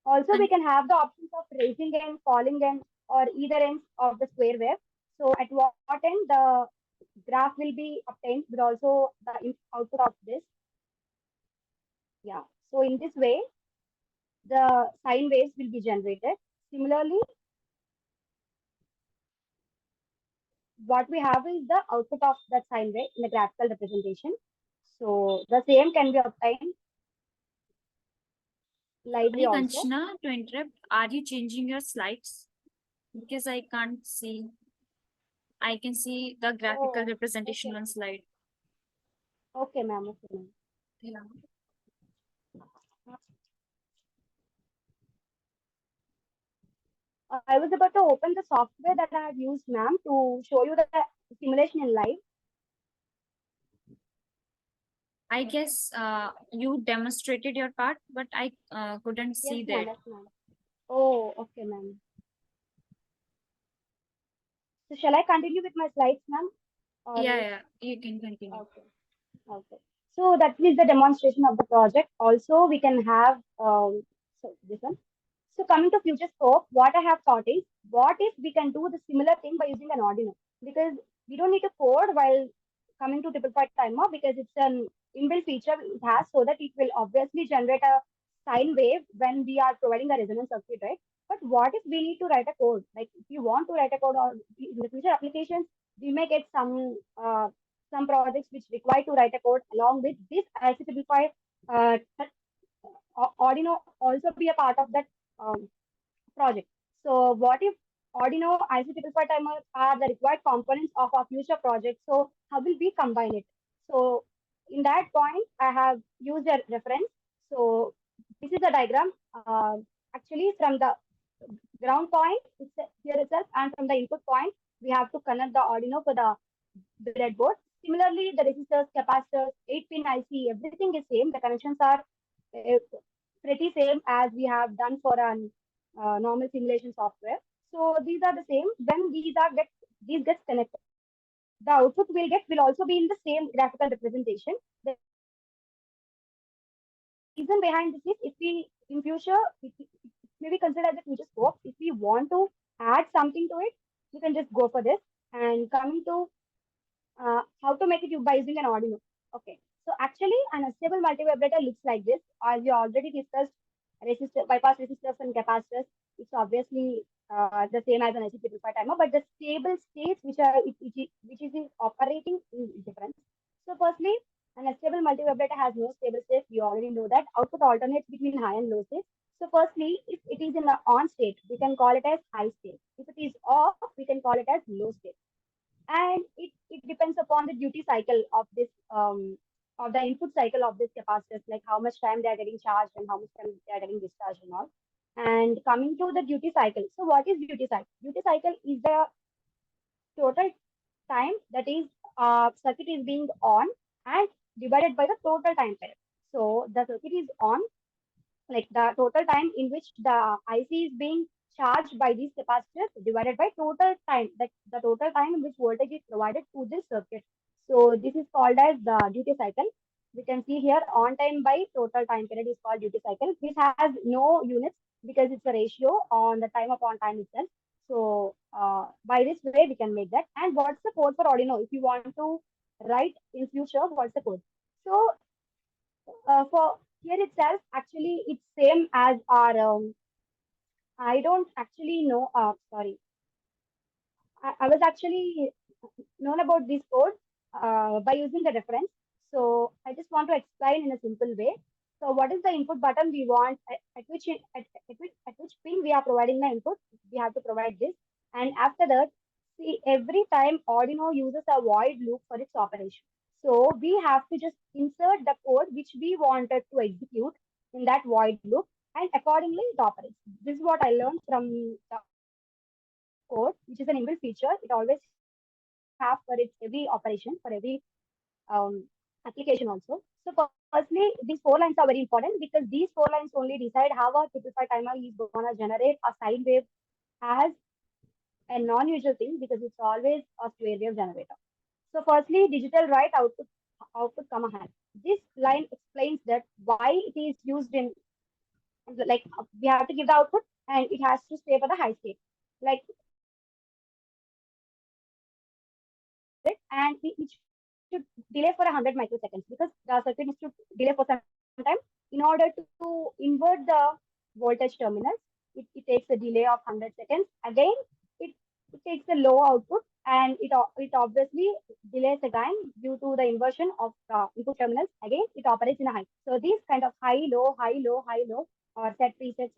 Also, we And- can have the options of raising end, falling end, or either ends of the square wave. So at what end the graph will be obtained, but also the output of this. Yeah. So in this way, the sine waves will be generated. Similarly, what we have is the output of that sine wave in a graphical representation. So the same can be obtained lively Sorry, also. Kanchana, to interrupt, are you changing your slides? Because I can't see. I can see the graphical Oh, representation okay. on slide. Okay, ma'am. Okay, ma'am. Yeah. I was about to open the software that I have used, ma'am, to show you the simulation in live. I guess you demonstrated your part, but I couldn't Yes, see ma'am. that. Yes, ma'am. Oh, okay, ma'am. So shall I continue with my slides, ma'am? Or Yeah, you can continue. okay, okay. So that is the demonstration of the project. Also, we can have so this one. So coming to future scope, what I have thought is, what if we can do the similar thing by using an Arduino? Because we don't need to code while coming to triple point timer because it's an inbuilt feature it has so that it will obviously generate a sine wave when we are providing a resonance circuit, right? But what if we need to write a code? Like if you want to write a code or in the future applications, we may get some projects which require to write a code along with this IC5 Arduino also be a part of that project. So what if Arduino IC5 timers are the required components of our future project? So how will we combine it? So in that point, I have used a reference. So this is a diagram. Actually, from the ground point here itself, and from the input point, we have to connect the Arduino for the breadboard. Similarly, the resistors, capacitors, 8-pin IC, everything is same. The connections are uh, pretty same as we have done for an normal simulation software. So these are the same. When these gets connected, the output will also be in the same graphical representation. The reason behind this is if we in future it may be considered as a future scope. If we want to add something to it, you can just go for this. And coming to how to make it by using an Arduino. Okay, so actually an stable multivibrator looks like this. As we already discussed, resistor, bypass resistors and capacitors. It's obviously the same as an IC5 timer, but the stable states which is in operating is different. So firstly, an stable multivibrator has no stable states. We already know that. Output alternates between high and low states. So firstly, if it is in the on state, we can call it as high state. If it is off, we can call it as low state. And it depends upon the duty cycle of the input cycle of this capacitors, like how much time they are getting charged and how much time they are getting discharged and all. And coming to the duty cycle. So what is duty cycle? Duty cycle is the total time that is circuit is being on and divided by the total time period. So the circuit is on, like the total time in which the IC is being charged by these capacitors divided by total time, that the total time in which voltage is provided to this circuit. So this is called as the duty cycle. We can see here on time by total time period is called duty cycle. This has no units because it's a ratio on the time upon time itself. So by this way we can make that. And what's the code for Arduino? If you want to write in future, what's the code? So for here itself, actually, it's same as our. I don't actually know. Sorry, I was actually known about this code by using the reference. So I just want to explain in a simple way. So what is the input button we want at which pin we are providing the input? We have to provide this, and after that, see every time Arduino uses a void loop for its operation. So we have to just insert the code which we wanted to execute in that void loop, and accordingly it operates. This is what I learned from the code, which is an inbuilt feature. It always have for its every operation, for every application also. So firstly, these four lines are very important because these four lines only decide how a 555 timer is going to generate a sine wave as a non-usual thing because it's always a square wave generator. So firstly, digital write output comma hash. This line explains that why it is used in like we have to give the output and it has to stay for the high state. Like and it should delay for 100 microseconds because the circuit needs to delay for some time in order to invert the voltage terminals. It takes a delay of 100 seconds. Again, it, it takes a low output and it obviously delays again due to the inversion of input terminals. Again, it operates in a high. So these kind of high, low, high, low, high, low or set reset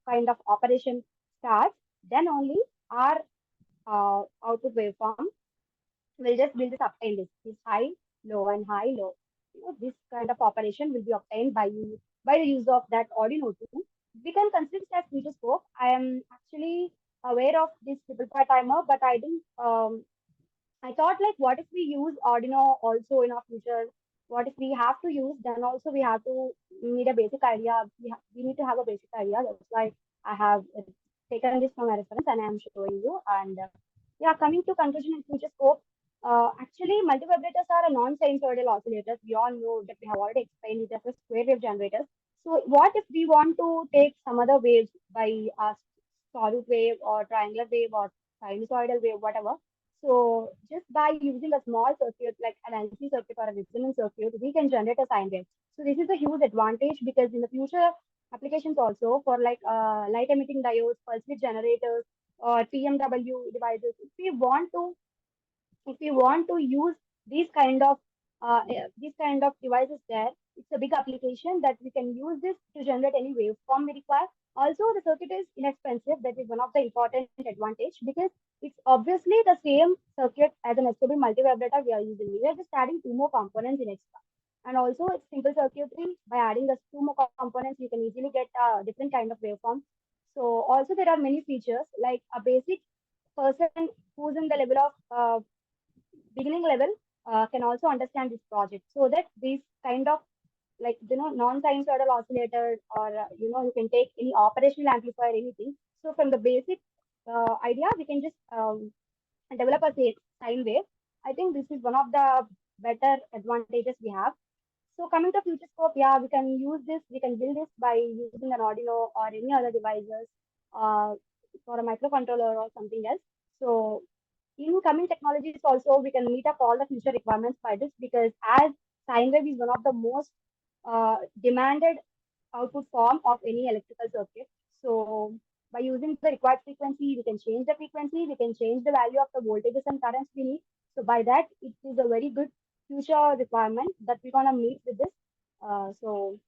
kind of operation starts, then only our output waveform will just obtain this high, low, and high, low. This kind of operation will be obtained by the use of that Arduino tool. We can consider it as future scope. I am actually aware of this triple point timer, but I didn't. I thought like, what if we use Arduino also in our future? What if we have to use? Then also we need a basic idea. We need to have a basic idea. That's why I have taken this from a reference and I am showing you. And yeah, coming to conclusion and future scope. Actually, multivibrators are a non-sinusoidal oscillators. We all know that we have already explained it as a square wave generators. So what if we want to take some other waves by a solid wave or triangular wave or sinusoidal wave, whatever? So just by using a small circuit like an LC circuit or a resonance circuit, we can generate a sine wave. So this is a huge advantage because in the future applications also for like light emitting diodes, pulse width generators, or PMW devices, if we want to use these kind of devices there, it's a big application that we can use this to generate any waveform we require. Also, the circuit is inexpensive. That is one of the important advantage because it's obviously the same circuit as an SOB multivibrator we are using. We are just adding two more components in extra. And also, it's simple circuitry. By adding the two more components, you can easily get a different kind of waveform. So also there are many features like a basic person who's in the level of beginning level can also understand this project so that these kind of like non-sinusoidal oscillator or you can take any operational amplifier anything. So from the basic idea we can just develop a sine wave. I think this is one of the better advantages we have. So coming to future scope, yeah, we can use this, we can build this by using an Arduino or any other devices uh, for a microcontroller or something else. So in coming technologies also, we can meet up all the future requirements by this because as sine wave is one of the most demanded output form of any electrical circuit. So by using the required frequency, we can change the frequency, we can change the value of the voltages and currents we need. So by that, it is a very good future requirement that we're gonna meet with this. So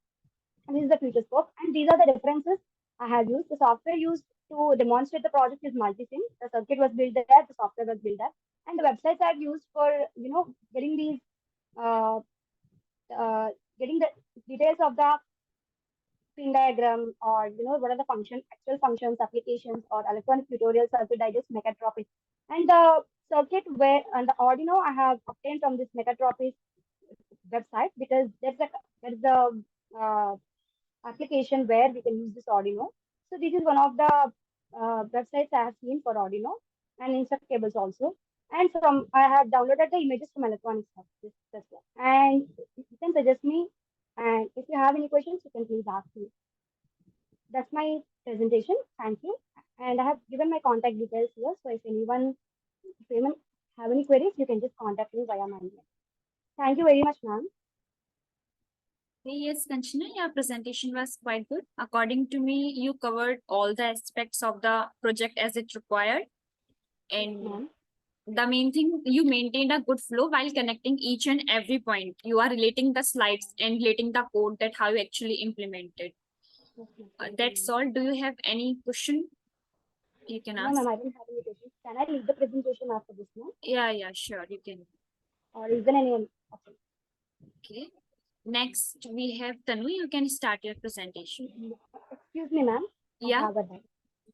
this is the future scope, and these are the references I have used. The software used to demonstrate the project is multi-sim. The circuit was built there, the software was built there, and the websites I've used for getting these uh, getting the details of the pin diagram or what are the actual functions, applications, or electronic tutorial circuit digest mechatropics. And the circuit where and the Arduino I have obtained from this mechatropics website because there's the application where we can use this Arduino. So this is one of the websites I have seen for Arduino and insert cables also. And from I have downloaded the images from electronics hub. This one. And you can suggest me. And if you have any questions, you can please ask me. That's my presentation. Thank you. And I have given my contact details here. So if anyone have any queries, you can just contact me via my email. Thank you very much, ma'am. Yes, Kanchana, your presentation was quite good. According to me, you covered all the aspects of the project as it required. And Ma'am. the main thing, you maintained a good flow while connecting each and every point. You are relating the slides and relating the code that how you actually implemented. That's all. Do you have any question? You can No, ask. ma'am, I don't have any questions. Can I leave the presentation after this, ma'am? Yeah, sure. You can. Or is there any option? Okay. Next, we have Tanu. You can start your presentation. Excuse me, ma'am. Yeah.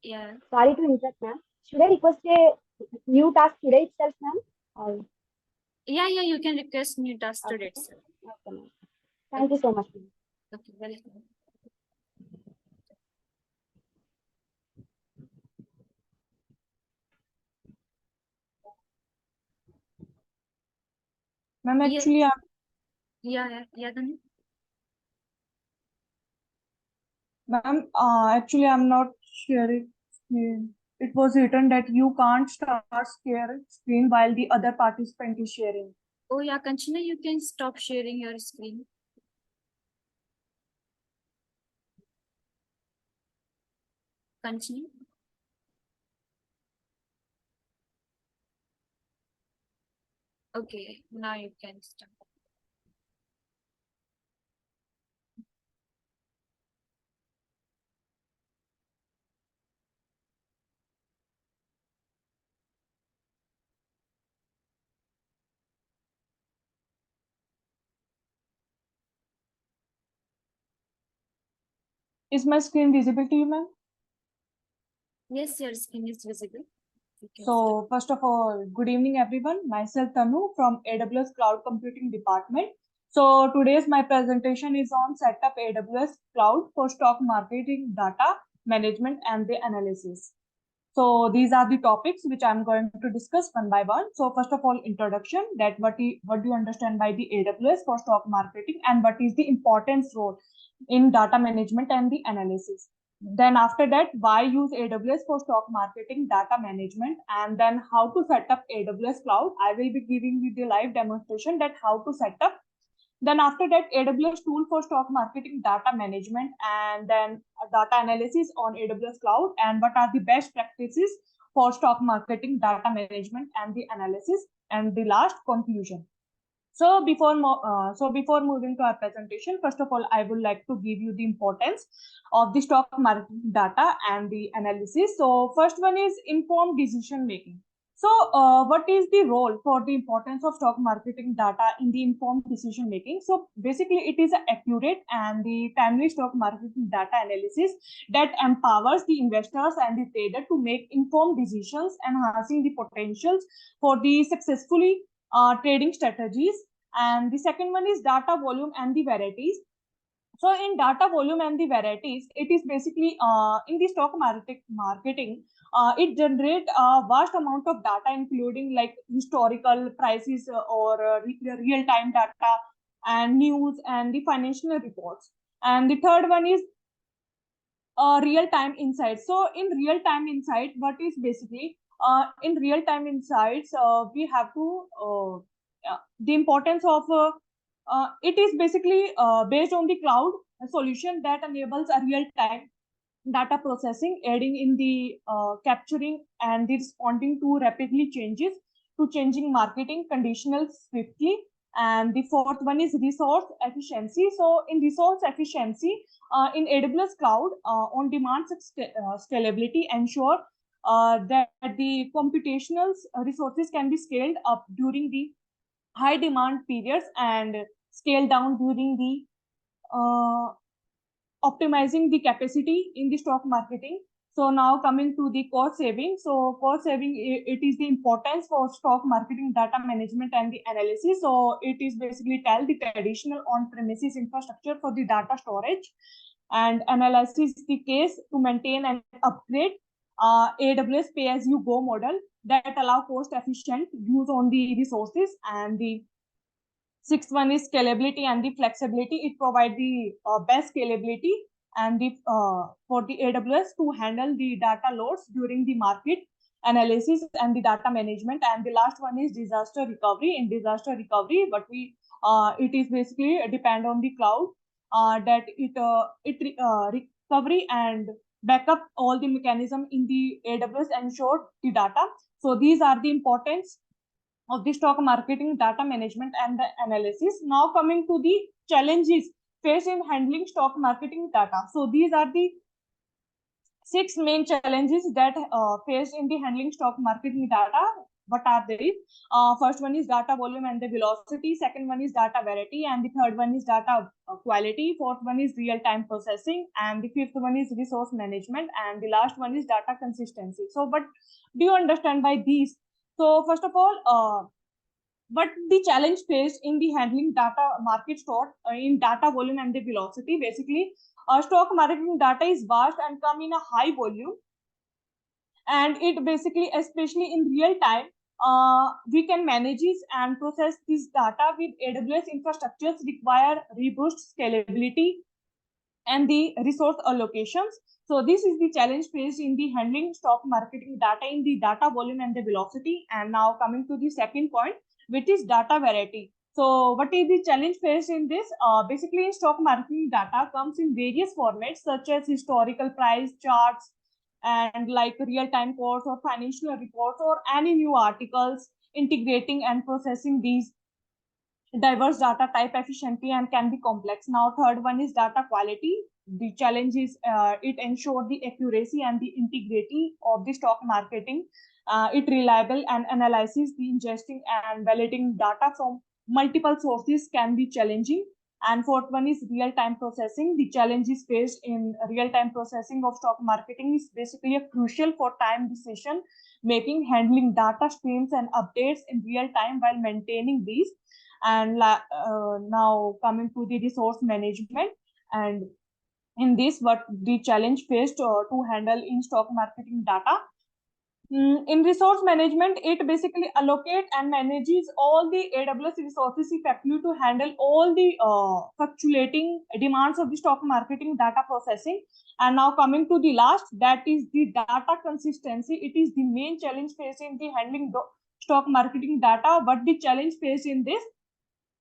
Yeah. Sorry to interrupt, ma'am. Should I request a new task today itself, ma'am? Or Yeah, you can request new task today itself. okay, ma'am. Thank you so much, ma'am. Okay, welcome. Ma'am, Yes. actually, Yeah, Tanu. Ma'am, actually, I'm not sharing screen. It was written that you can't start share screen while the other participant is sharing. Oh yeah, Kanchana, you can stop sharing your screen. Kanchana. Okay, now you can start. Is my screen visible to you, ma'am? Yes, your screen is visible. You can So, first of all, good evening, everyone. Myself, Tanu from AWS Cloud Computing Department. So, today's my presentation is on setup AWS Cloud for stock marketing data management and the analysis. So, these are the topics which I'm going to discuss one by one. So, first of all, introduction, that what do you understand by the AWS for stock marketing and what is the importance role in data management and the analysis. Then after that, why use AWS for stock marketing data management, and then how to set up AWS Cloud. I will be giving you the live demonstration that how to set up. Then after that, AWS tool for stock marketing data management, and then data analysis on AWS Cloud, and what are the best practices for stock marketing data management and the analysis, and the last conclusion. So before moving to our presentation, first of all, I would like to give you the importance of the stock market data and the analysis. So first one is informed decision making. So what is the role for the importance of stock marketing data in the informed decision making? So basically, it is an accurate and the timely stock marketing data analysis that empowers the investors and the trader to make informed decisions, enhancing the potentials for the successfully trading strategies. And the second one is data volume and the varieties. So in data volume and the varieties, it is basically in the stock marketing, it generates a vast amount of data, including like historical prices or real-time data and news and the financial reports. And the third one is real-time insights. So in real-time insight, what is basically in real-time insights, we have to the importance of it is basically based on the cloud solution that enables a real-time data processing, aiding in the capturing and the responding to rapidly changing marketing conditions swiftly. And the fourth one is resource efficiency. So in resource efficiency, in AWS Cloud, on-demand scalability ensure that the computational resources can be scaled up during the high demand periods and scaled down during the optimizing the capacity in the stock marketing. So now coming to the cost saving. So cost saving, it is the importance for stock marketing data management and the analysis. So it is basically tell the traditional on-premises infrastructure for the data storage and analysis the case to maintain and upgrade AWS pay-as-you-go model that allow cost-efficient use on the resources. And the sixth one is scalability and the flexibility. It provides the best scalability and the for the AWS to handle the data loads during the market analysis and the data management. And the last one is disaster recovery. In disaster recovery, but we it is basically depend on the cloud that recovery and backup all the mechanism in the AWS ensure the data. So these are the importance of the stock marketing data management and the analysis. Now coming to the challenges faced in handling stock marketing data. So these are the six main challenges that faced in the handling stock marketing data. What are they? First one is data volume and the velocity. Second one is data variety, and the third one is data quality. Fourth one is real-time processing, and the fifth one is resource management, and the last one is data consistency. So what do you understand by these? So first of all, what the challenge faced in the handling data market stored in data volume and the velocity. Basically, stock marketing data is vast and come in a high volume, and it basically, especially in real time, we can manage it and process this data with AWS infrastructures require robust scalability and the resource allocations. So this is the challenge faced in the handling stock marketing data in the data volume and the velocity. And now coming to the second point, which is data variety. So what is the challenge faced in this? Basically, stock marketing data comes in various formats such as historical price charts and like real-time course or financial reports or any new articles. Integrating and processing these diverse data type efficiently and can be complex. Now, third one is data quality. The challenge is it ensure the accuracy and the integrity of the stock marketing. It reliable and analyzes the ingesting and validating data from multiple sources can be challenging. And fourth one is real-time processing. The challenges faced in real-time processing of stock marketing is basically a crucial for time decision making, handling data streams and updates in real time while maintaining these. And now coming to the resource management, and in this what the challenge faced to handle in stock marketing data. In resource management, it basically allocate and manages all the AWS resources effectively to handle all the fluctuating demands of the stock marketing data processing. And now coming to the last, that is the data consistency. It is the main challenge faced in the handling the stock marketing data. But the challenge faced in this,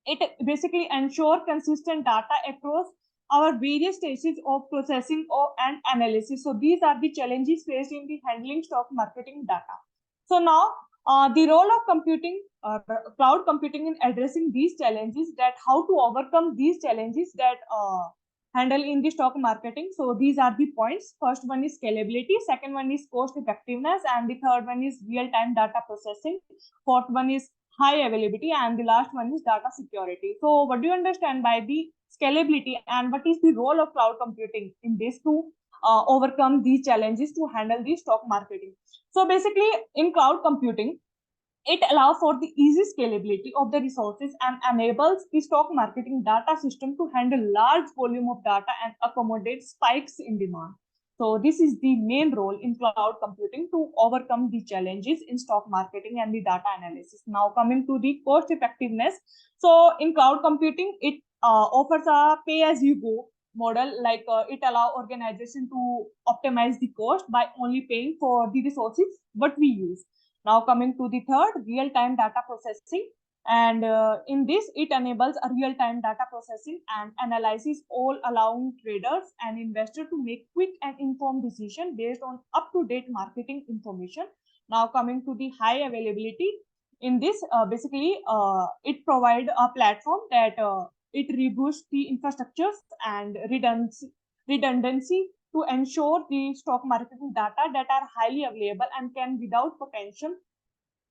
it basically ensure consistent data across our various stages of processing and analysis. So these are the challenges faced in the handling stock marketing data. So now the role of computing, cloud computing in addressing these challenges, that how to overcome these challenges that handle in the stock marketing. So these are the points. First one is scalability, second one is cost effectiveness, and the third one is real-time data processing. Fourth one is high availability, and the last one is data security. So what do you understand by the scalability, and what is the role of cloud computing in this to overcome these challenges to handle the stock marketing? So basically in cloud computing, it allows for the easy scalability of the resources and enables the stock marketing data system to handle large volume of data and accommodate spikes in demand. So this is the main role in cloud computing to overcome the challenges in stock marketing and the data analysis. Now coming to the cost effectiveness. So in cloud computing, it offers a pay-as-you-go model, like it allows organization to optimize the cost by only paying for the resources what we use. Now coming to the third, real-time data processing. And in this, it enables a real-time data processing and analysis, all allowing traders and investors to make quick and informed decisions based on up-to-date marketing information. Now coming to the high availability. In this, basically, it provides a platform that it reboosts the infrastructures and redundancy to ensure the stock marketing data that are highly available and can without potential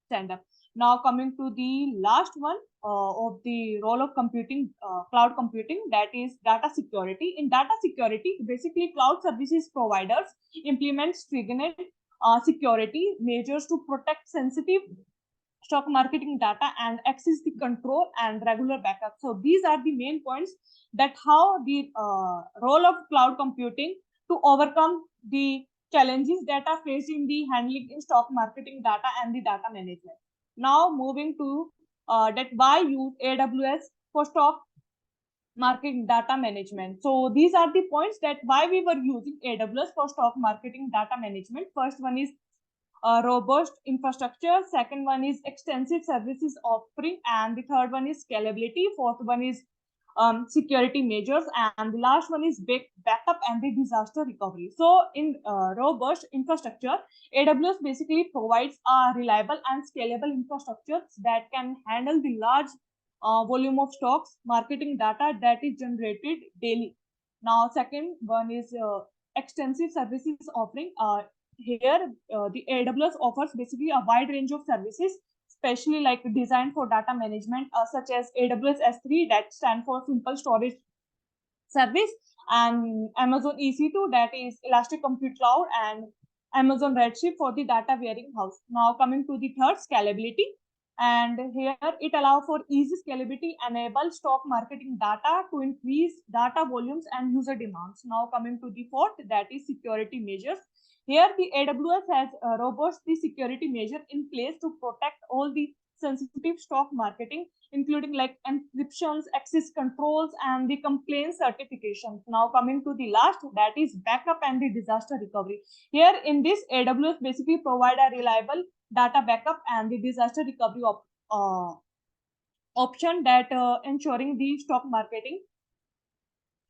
stand up. Now coming to the last one of the role of computing, cloud computing, that is data security. In data security, basically cloud services providers implement stringent security measures to protect sensitive stock marketing data and access the control and regular backup. So these are the main points that how the role of cloud computing to overcome the challenges that are faced in the handling in stock marketing data and the data management. Now moving to that why use AWS for stock marketing data management. So these are the points that why we were using AWS for stock marketing data management. First one is robust infrastructure, second one is extensive services offering, and the third one is scalability, fourth one is security measures, and the last one is backup and the disaster recovery. So in robust infrastructure, AWS basically provides a reliable and scalable infrastructure that can handle the large volume of stocks marketing data that is generated daily. Now second one is extensive services offering. Here the AWS offers basically a wide range of services, especially like designed for data management, such as AWS S3, that stands for Simple Storage Service, and Amazon EC2, that is Elastic Compute Cloud, and Amazon Redshift for the data warehouse. Now coming to the third, scalability. And here it allows for easy scalability, enable stock marketing data to increase data volumes and user demands. Now coming to the fourth, that is security measures. Here the AWS has robust the security measure in place to protect all the sensitive stock marketing, including like encryptions, access controls, and the complaint certification. Now coming to the last, that is backup and the disaster recovery. Here in this, AWS basically provide a reliable data backup and the disaster recovery option that ensuring the stock marketing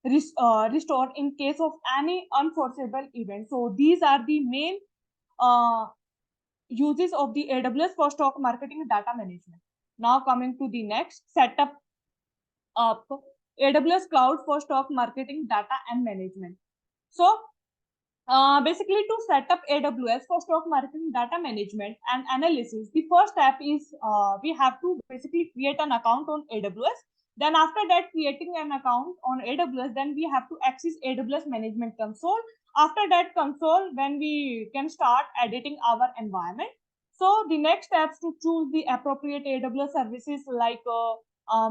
restored in case of any unforeseeable event. So these are the main uses of the AWS for stock marketing data management. Now coming to the next, setup up AWS cloud for stock marketing data and management. So basically, to set up AWS for stock marketing data management and analysis, the first step is we have to basically create an account on AWS. Then after that, creating an account on AWS, then we have to access AWS management console. After that console, when we can start editing our environment. So the next steps to choose the appropriate AWS services, like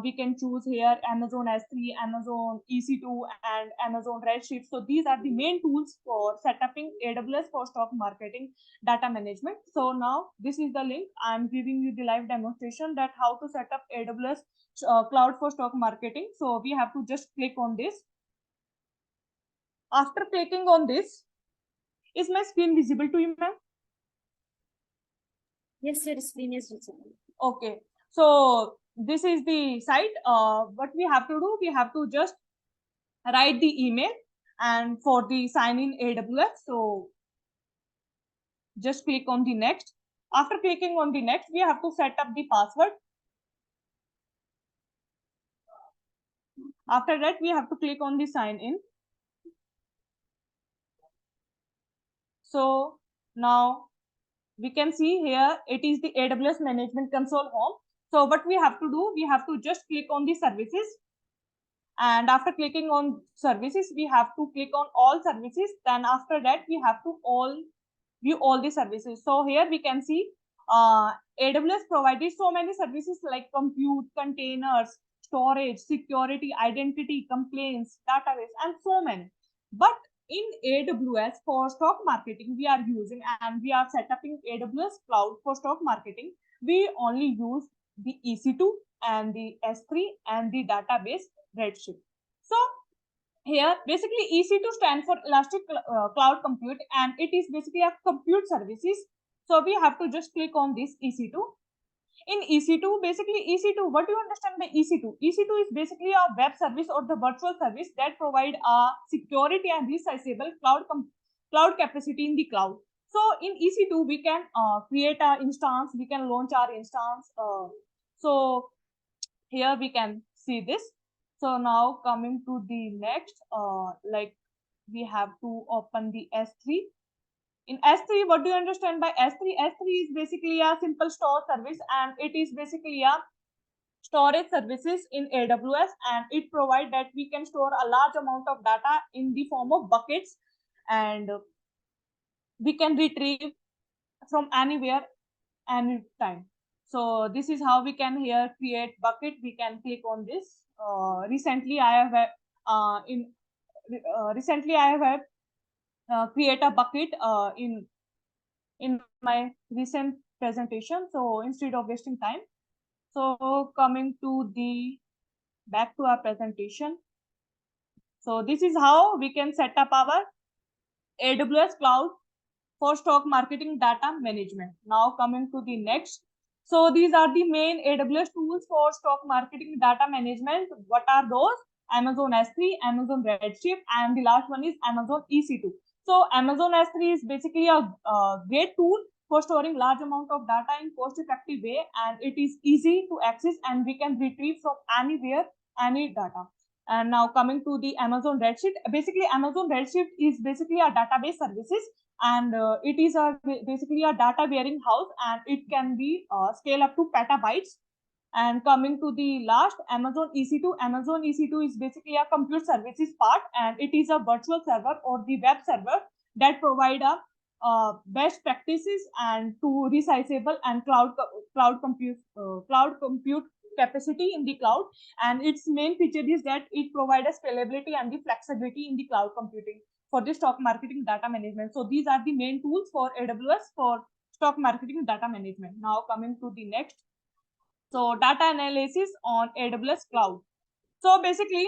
we can choose here Amazon S3, Amazon EC2, and Amazon Redshift. So these are the main tools for setting AWS for stock marketing data management. So now this is the link. I'm giving you the live demonstration that how to set up AWS cloud for stock marketing. So we have to just click on this. After clicking on this, is my screen visible to you, ma'am? Yes, your screen is visible. Okay. So this is the site. What we have to do, we have to just write the email and for the sign in AWS. So just click on the next. After clicking on the next, we have to set up the password. After that, we have to click on the sign in. So now we can see here it is the AWS management console home. So what we have to do, we have to just click on the services. And after clicking on services, we have to click on all services. Then after that, we have to view all the services. So here we can see AWS provided so many services like compute, containers, storage, security, identity, complaints, database, and so many. But in AWS for stock marketing, we are using and we are setting AWS cloud for stock marketing. We only use the EC2 and the S3 and the database Redshift. So here basically EC2 stands for Elastic Cloud Compute, and it is basically a compute services. So we have to just click on this EC2. In EC2, basically EC2, what do you understand by EC2? EC2 is basically a web service or the virtual service that provide a security and resizable cloud capacity in the cloud. So in EC2, we can create an instance, we can launch our instance. So here we can see this. So now coming to the next, like we have to open the S3. In S3, what do you understand by S3? S3 is basically a simple store service, and it is basically a storage services in AWS, and it provides that we can store a large amount of data in the form of buckets, and we can retrieve from anywhere, anytime. So this is how we can here create bucket. We can click on this. Recently I have create a bucket in my recent presentation. So instead of wasting time, so coming to the back to our presentation. So this is how we can set up our AWS cloud for stock marketing data management. Now coming to the next. So these are the main AWS tools for stock marketing data management. What are those? Amazon S3, Amazon Redshift, and the last one is Amazon EC2. So Amazon S3 is basically a great tool for storing large amount of data in cost-effective way, and it is easy to access and we can retrieve from anywhere, any data. And now coming to the Amazon Redshift. Basically, Amazon Redshift is basically a database services, and it is basically a data bearing house, and it can be scale up to petabytes. And coming to the last, Amazon EC2. Amazon EC2 is basically a compute services part, and it is a virtual server or the web server that provide a best practices and to resizable and cloud compute capacity in the cloud. And its main feature is that it provides scalability and the flexibility in the cloud computing for the stock marketing data management. So these are the main tools for AWS for stock marketing data management. Now coming to the next. So data analysis on AWS cloud. So basically,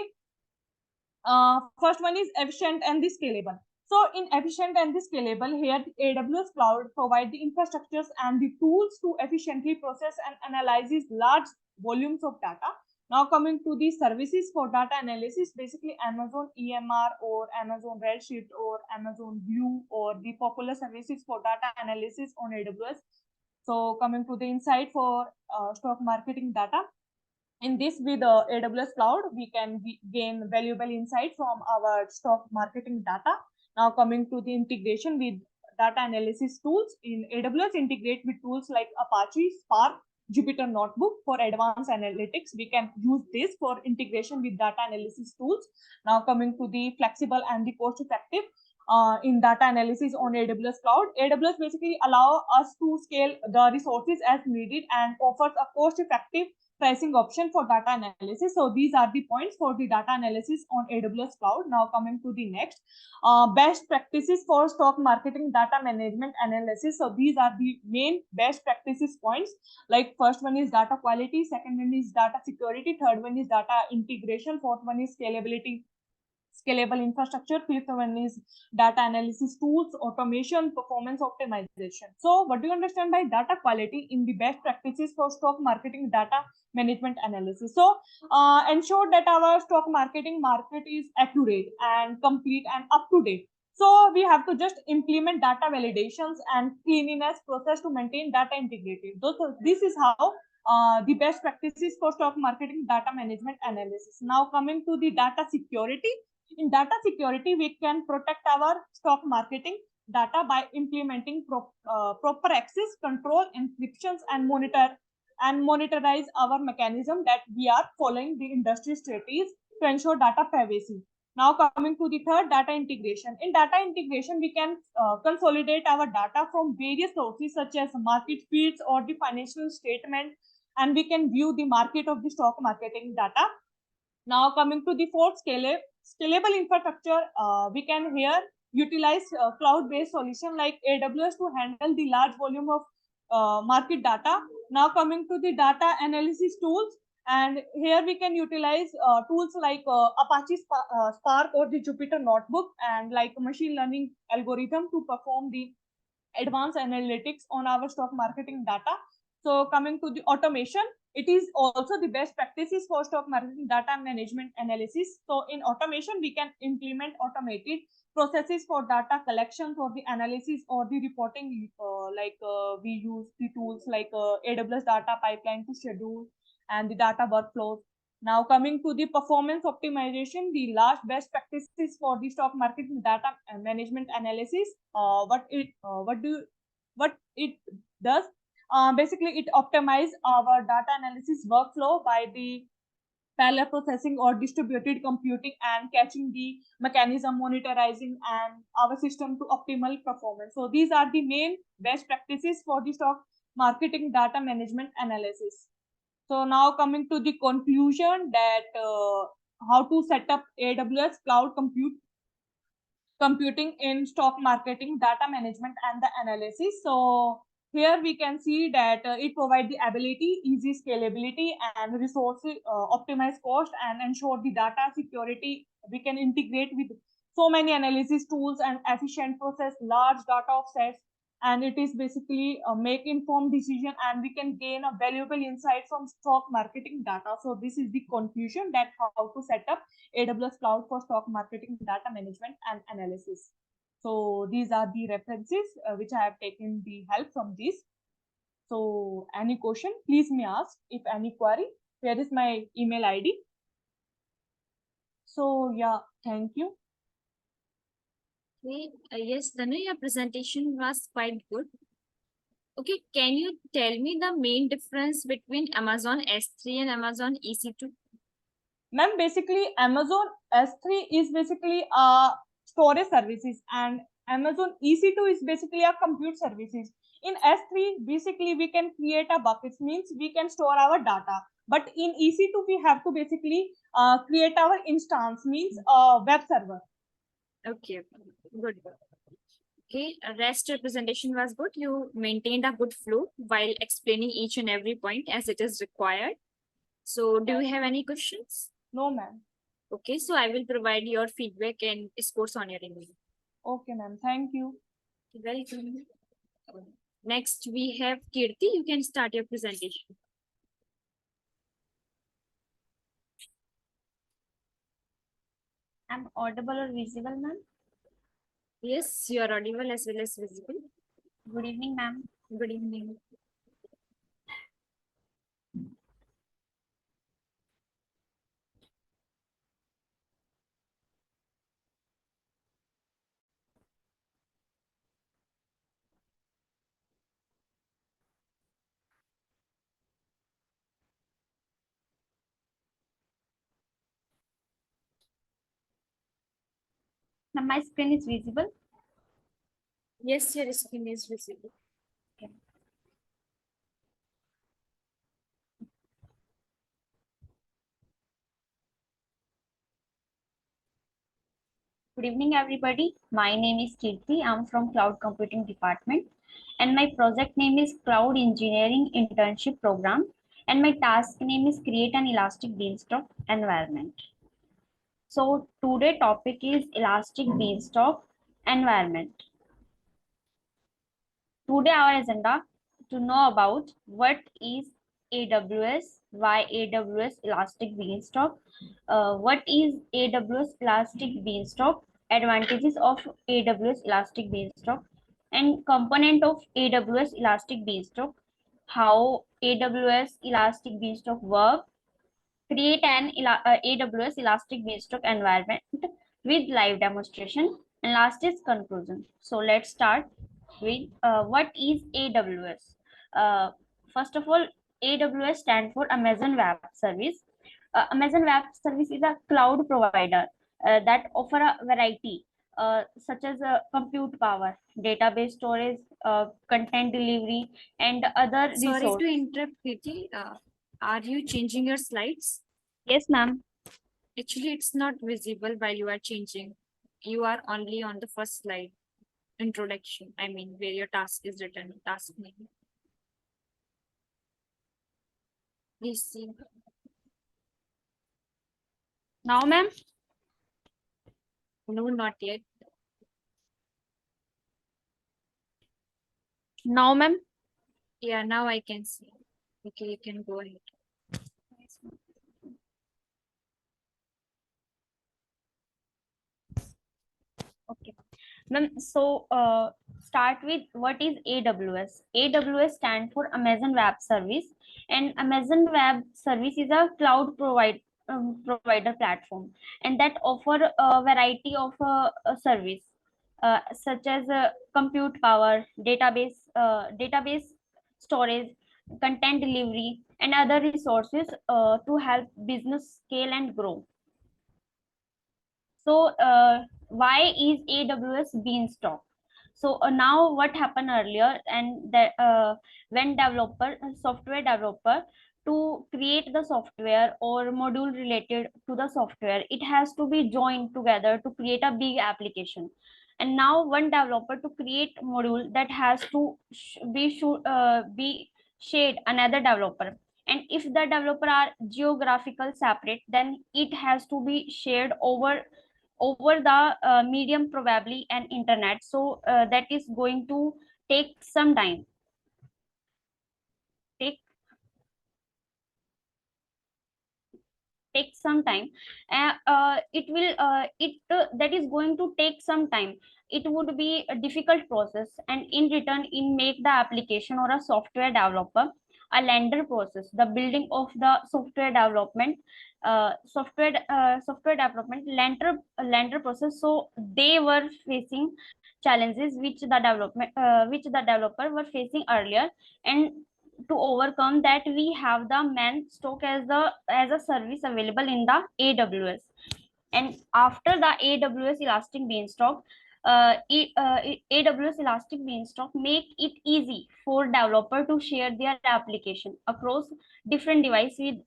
first one is efficient and the scalable. So in efficient and the scalable, here the AWS cloud provide the infrastructures and the tools to efficiently process and analyze large volumes of data. Now coming to the services for data analysis, basically Amazon EMR or Amazon Redshift or Amazon View or the popular services for data analysis on AWS. So coming to the insight for stock marketing data. In this, with AWS cloud, we can gain valuable insight from our stock marketing data. Now coming to the integration with data analysis tools, in AWS integrate with tools like Apache, Spark, Jupyter Notebook for advanced analytics. We can use this for integration with data analysis tools. Now coming to the flexible and the cost effective. In data analysis on AWS cloud, AWS basically allow us to scale the resources as needed and offers a cost effective pricing option for data analysis. So these are the points for the data analysis on AWS cloud. Now coming to the next, best practices for stock marketing data management analysis. So these are the main best practices points. Like first one is data quality, second one is data security, third one is data integration, fourth one is scalable infrastructure, fifth one is data analysis tools, automation, performance optimization. So what do you understand by data quality in the best practices for stock marketing data management analysis? So ensure that our stock marketing market is accurate and complete and up to date. So we have to just implement data validations and cleanliness process to maintain data integrity. This is how the best practices for stock marketing data management analysis. Now coming to the data security. In data security, we can protect our stock marketing data by implementing proper access control, encryptions, and monitorize our mechanism that we are following the industry strategies to ensure data privacy. Now coming to the third, data integration. In data integration, we can consolidate our data from various sources such as market feeds or the financial statement, and we can view the market of the stock marketing data. Now coming to the fourth, scalable infrastructure, we can here utilize cloud-based solution like AWS to handle the large volume of market data. Now coming to the data analysis tools, and here we can utilize tools like Apache Spark or the Jupyter Notebook and like machine learning algorithm to perform the advanced analytics on our stock marketing data. So coming to the automation, it is also the best practices for stock marketing data management analysis. So in automation, we can implement automated processes for data collection, for the analysis or the reporting. We use the tools like AWS data pipeline to schedule and the data workflows. Now coming to the performance optimization, the last best practices for the stock marketing data management analysis. What it does. Basically, it optimizes our data analysis workflow by the parallel processing or distributed computing and catching the mechanism, monitoring and our system to optimal performance. So these are the main best practices for the stock marketing data management analysis. So now coming to the conclusion that how to set up AWS cloud computing in stock marketing data management and the analysis. So here we can see that it provides the ability, easy scalability and resource optimize cost and ensure the data security. We can integrate with so many analysis tools and efficient process large data of sets, and it is basically make informed decision and we can gain a valuable insight from stock marketing data. So this is the conclusion that how to set up AWS cloud for stock marketing data management and analysis. So these are the references which I have taken the help from this. So any question, please may ask. If any query, here is my email ID. So yeah, thank you. Okay, yes, Tanu, your presentation was quite good. Okay, can you tell me the main difference between Amazon S3 and Amazon EC2? Ma'am, basically Amazon S3 is basically storage services and Amazon EC2 is basically a compute services. In S3, basically we can create a buckets, means we can store our data. But in EC2, we have to basically create our instance, means web server. Okay, good. Okay, rest representation was good. You maintained a good flow while explaining each and every point as it is required. So do you have any questions? No, ma'am. Okay, so I will provide your feedback and scores on your email. Okay, ma'am. Thank you. Welcome. Next, we have Kirti. You can start your presentation. I'm audible or visible, ma'am? Yes, you are audible as well as visible. Good evening, ma'am. Good evening. Ma'am, my screen is visible. Yes, your screen is visible. Good evening, everybody. My name is Kirti. I'm from Cloud Computing Department, and my project name is Cloud Engineering Internship Program, and my task name is Create an Elastic Beanstalk Environment. So today topic is Elastic Beanstalk Environment. Today our agenda to know about what is AWS, why AWS Elastic Beanstalk, what is AWS Elastic Beanstalk, advantages of AWS Elastic Beanstalk, and component of AWS Elastic Beanstalk, how AWS Elastic Beanstalk work, create an AWS Elastic Beanstalk environment with live demonstration, and last is conclusion. So let's start with what is AWS. First of all, AWS stands for Amazon Web Service. Amazon Web Service is a cloud provider that offer a variety such as compute power, database storage, content delivery, and other Sorry resources. to interrupt, Kirti. Are you changing your slides? Yes, ma'am. Actually, it's not visible while you are changing. You are only on the first slide, introduction. I mean, where your task is written, task name. Please see. Now, ma'am. No, not yet. Now, ma'am. Yeah, now I can see. Okay, you can go ahead. Okay, ma'am. So, start with what is AWS. AWS stands for Amazon Web Service, and Amazon Web Service is a cloud provider platform, and that offer a variety of service such as compute power, database storage, content delivery, and other resources to help business scale and grow. So why is AWS Beanstalk? So now what happened earlier, and that when software developer to create the software or module related to the software, it has to be joined together to create a big application. And now one developer to create module that has to be shared another developer. And if the developer are geographical separate, then it has to be shared over the medium probably and internet. So that is going to take some time take take some time it will it that is going to take some time. It would be a difficult process, and in return in make the application or a software developer a lender process, the building of the software development software development lender process. So they were facing challenges which the developer were facing earlier, and to overcome that we have the man stock as a service available in the AWS. And after the AWS Elastic Beanstalk, AWS Elastic Beanstalk make it easy for developer to share their application across different devices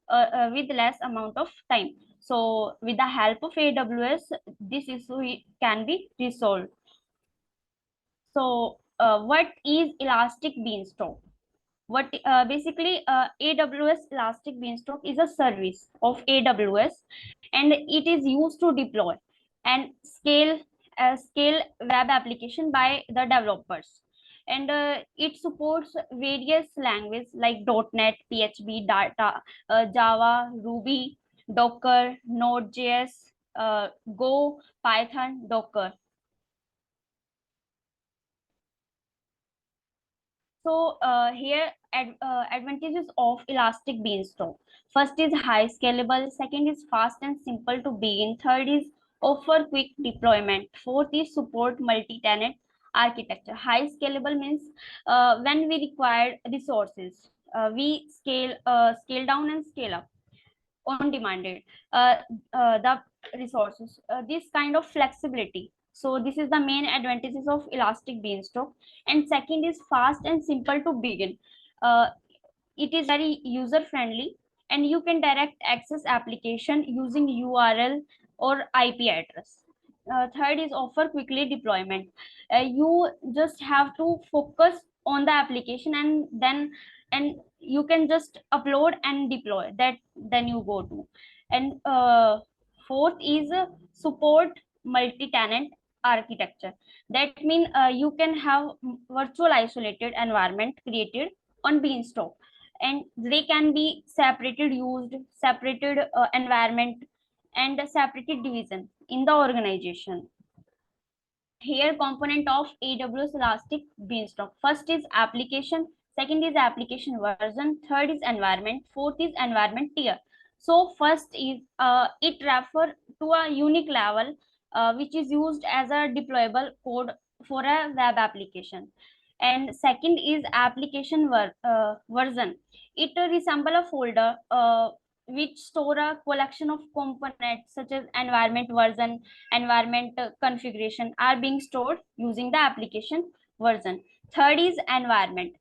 with less amount of time. So with the help of AWS, this issue can be resolved. So what is Elastic Beanstalk? What basically AWS Elastic Beanstalk is a service of AWS, and it is used to deploy and scale web application by the developers. And it supports various languages like .NET, PHP, Java, Ruby, Docker, Node.js, Go, Python, Docker. So here advantages of Elastic Beanstalk. First is high scalable. Second is fast and simple to begin. Third is offer quick deployment. Fourth is support multi-tenant architecture. High scalable means when we require resources, we scale down and scale up on demanded the resources. This kind of flexibility. So this is the main advantages of Elastic Beanstalk. And second is fast and simple to begin. Uh, it is very user friendly, and you can direct access application using URL or IP address. Third is offer quickly deployment. You just have to focus on the application, and you can just upload and deploy that, then you go to. And fourth is support multi-tenant architecture. That means you can have virtual isolated environment created on Beanstalk, and they can be separated used, separated environment, and a separated division in the organization. Here component of AWS Elastic Beanstalk. First is application, second is application version, third is environment, fourth is environment tier. So first is it refer to a unique level which is used as a deployable code for a web application. And second is application version. It resemble a folder which store a collection of components such as environment version, environment configuration are being stored using the application version. Third is environment.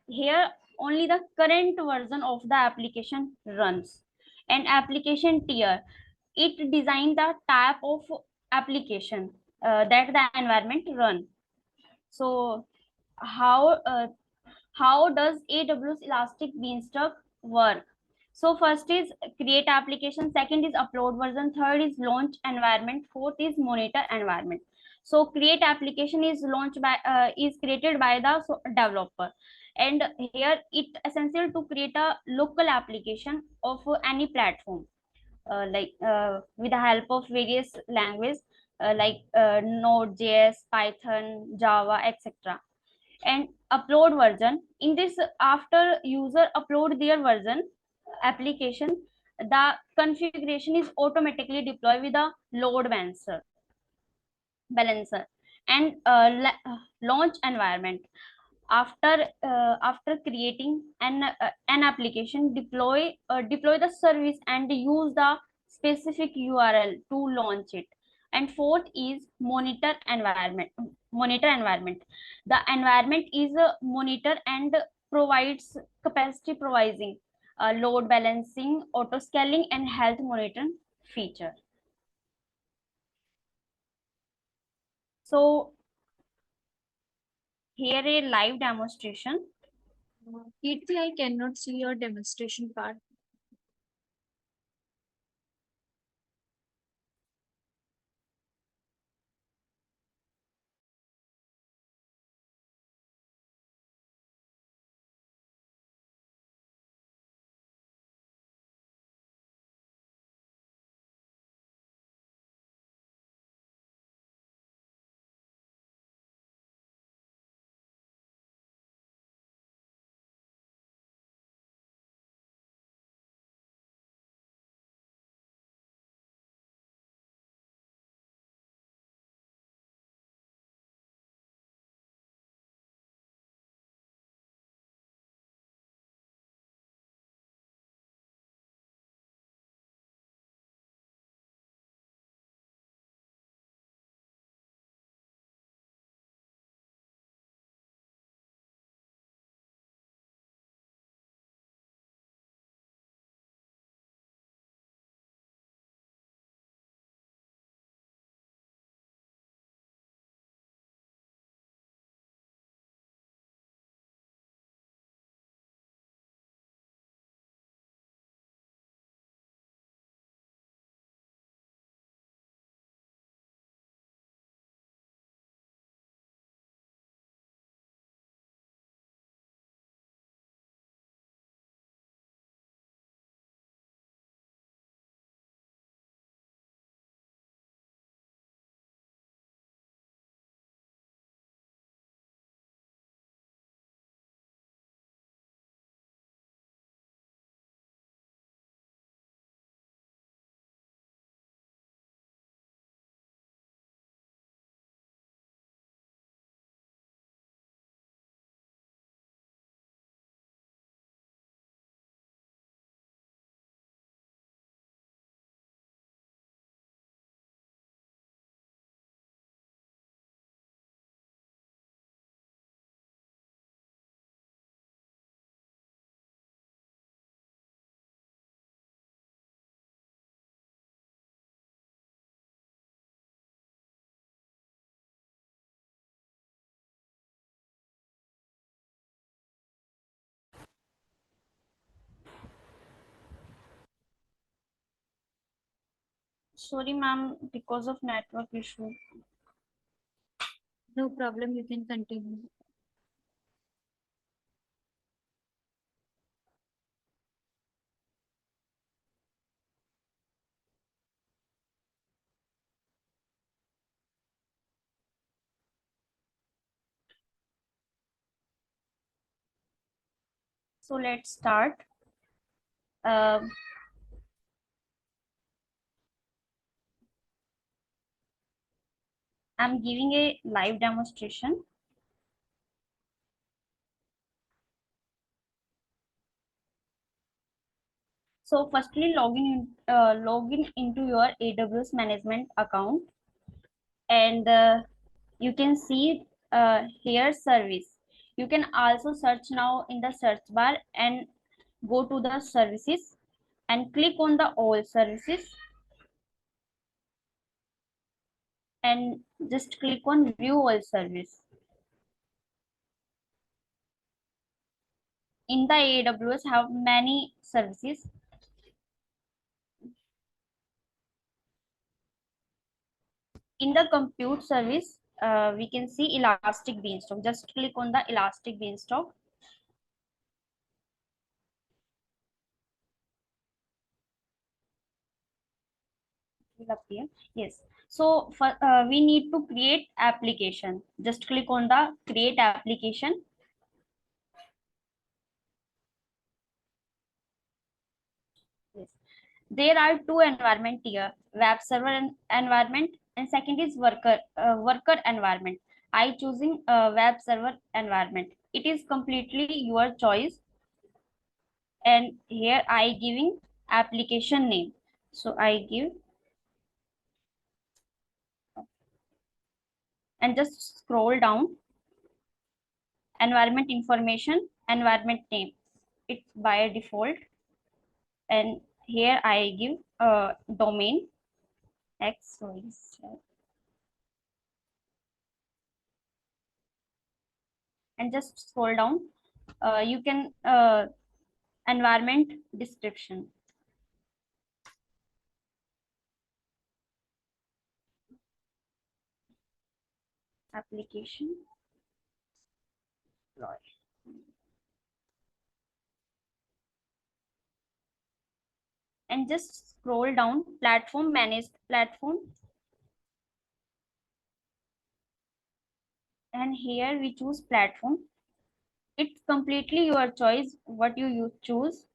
Here only the current version of the application runs. And application tier, it design the type of application that the environment run. So how does AWS Elastic Beanstalk work? So first is create application, second is upload version, third is launch environment, fourth is monitor environment. So create application is launched by is created by the developer, and here it essential to create a local application of any platform, with the help of various languages Node.js, Python, Java, etc. And upload version, in this, after user upload their version application, the configuration is automatically deployed with a load balancer. And launch environment, after creating an application, deploy the service and use the specific URL to launch it. And fourth is monitor environment. The environment is a monitor and provides capacity providing, load balancing, auto scaling, and health monitoring feature. So here a live demonstration. Kirti, I cannot see your demonstration part. Sorry, ma'am, because of network issue. No problem, you can continue. So let's start. Uh, I'm giving a live demonstration. So firstly, login into your AWS management account, and you can see here service. You can also search now in the search bar and go to the services and click on the all services and just click on view all service. In the AWS have many services. In the compute service, we can see Elastic Beanstalk. Just click on the Elastic Beanstalk. Will appear. Yes. So for, we need to create application. Just click on the create application. Yes. There are two environment here: web server environment, and second is worker environment. I choosing web server environment. It is completely your choice. And here I giving application name. So I give and just scroll down. Environment information, environment name. It's by default. And here I give a domain X. Sorry. And just scroll down. You can environment description. Application. And just scroll down, platform managed platform. And here we choose platform. It's completely your choice what you choose.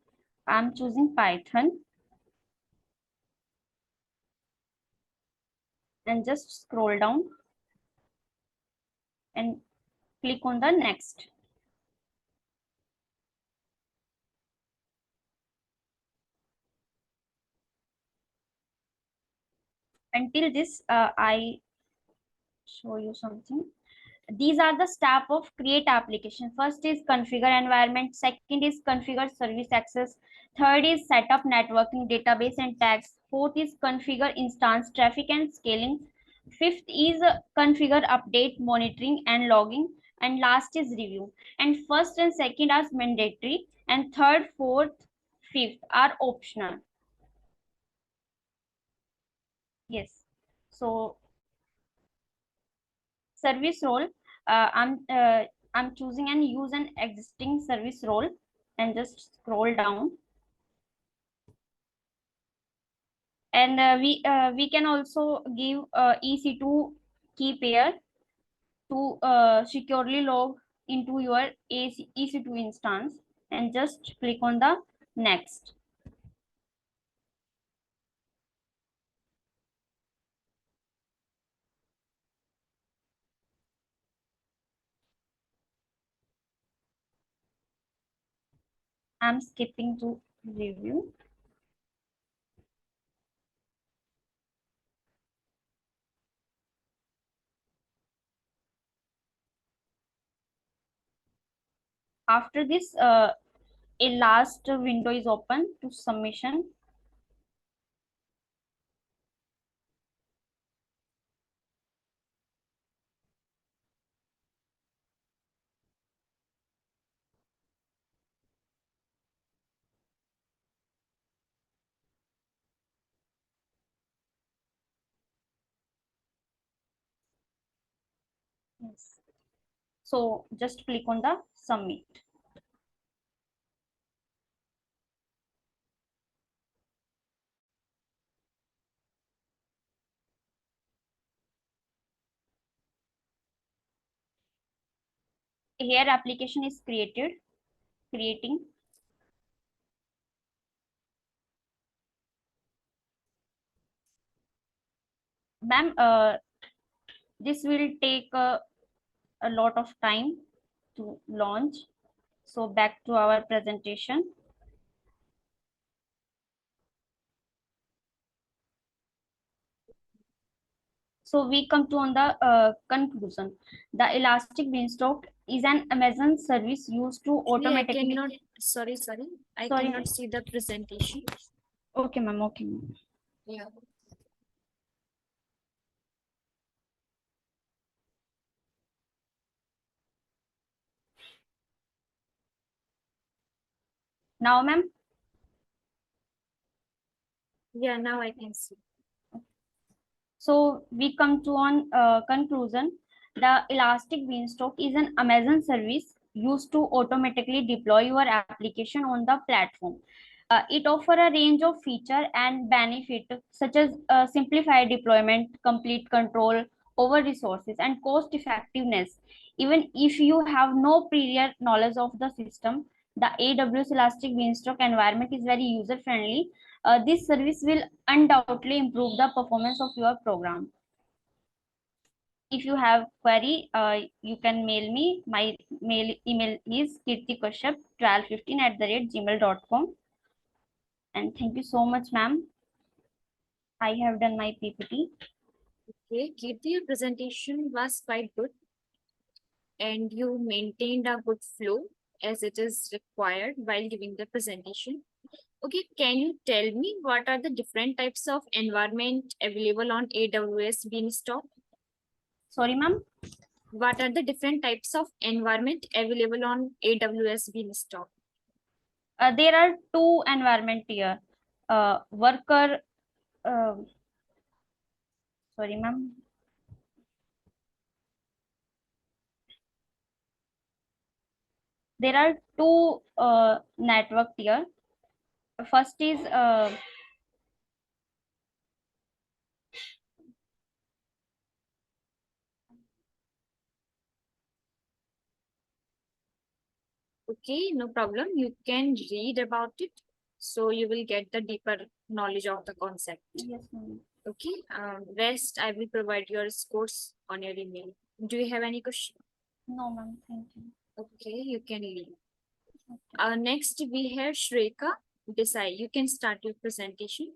I'm choosing Python. And just scroll down and click on the next. Until this, I show you something. These are the step of create application. First is configure environment. Second is configure service access. Third is set up networking, database and tags. Fourth is configure instance traffic and scaling. Fifth is configure update monitoring and logging. And last is review. And first and second are mandatory. And third, fourth, fifth are optional. Yes. So service role, I'm choosing and use an existing service role and just scroll down. And we can also give EC2 key pair to securely log into your EC2 instance and just click on the next. I'm skipping to review. After this, a last window is open to submission. Yes. So just click on the submit. Here application is creating. Ma'am, this will take a lot of time to launch. So back to our presentation. So we come to on the conclusion. The Elastic Beanstalk is an Amazon service used to automatically. I cannot, sorry, I Sorry. cannot see the presentation. Okay, ma'am. Okay, ma'am. Yeah. Now, ma'am. Yeah, now I can see. So we come to on conclusion. The Elastic Beanstalk is an Amazon service used to automatically deploy your application on the platform. It offers a range of feature and benefit such as simplified deployment, complete control over resources, and cost effectiveness. Even if you have no prior knowledge of the system, the AWS Elastic Beanstalk environment is very user friendly. This service will undoubtedly improve the performance of your program. If you have query, you can mail me. My email is kirtikashyap1215@gmail.com. And thank you so much, ma'am. I have done my PPT. Okay, Kirti, your presentation was quite good and you maintained a good flow as it is required while giving the presentation. Okay, can you tell me what are the different types of environment available on AWS Beanstalk? Sorry, ma'am. What are the different types of environment available on AWS Beanstalk? There are two environment here. Worker. Sorry, ma'am. There are two network here. First is Okay, no problem. You can read about it. So you will get the deeper knowledge of the concept. yes, ma'am. Okay, rest I will provide your scores on your email. Do you have any question? No, ma'am. Thank you. Okay, you can leave. Next we have Shrutika Desai. You can start your presentation.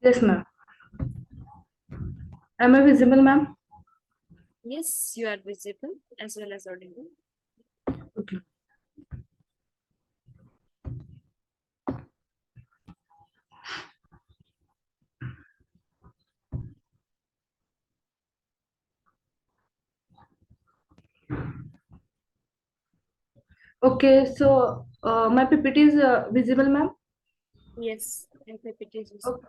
Yes, ma'am. Am I visible, ma'am? Yes, you are visible as well as audible. Okay. Okay, so my PPT is visible, ma'am. Yes, it is visible. Okay.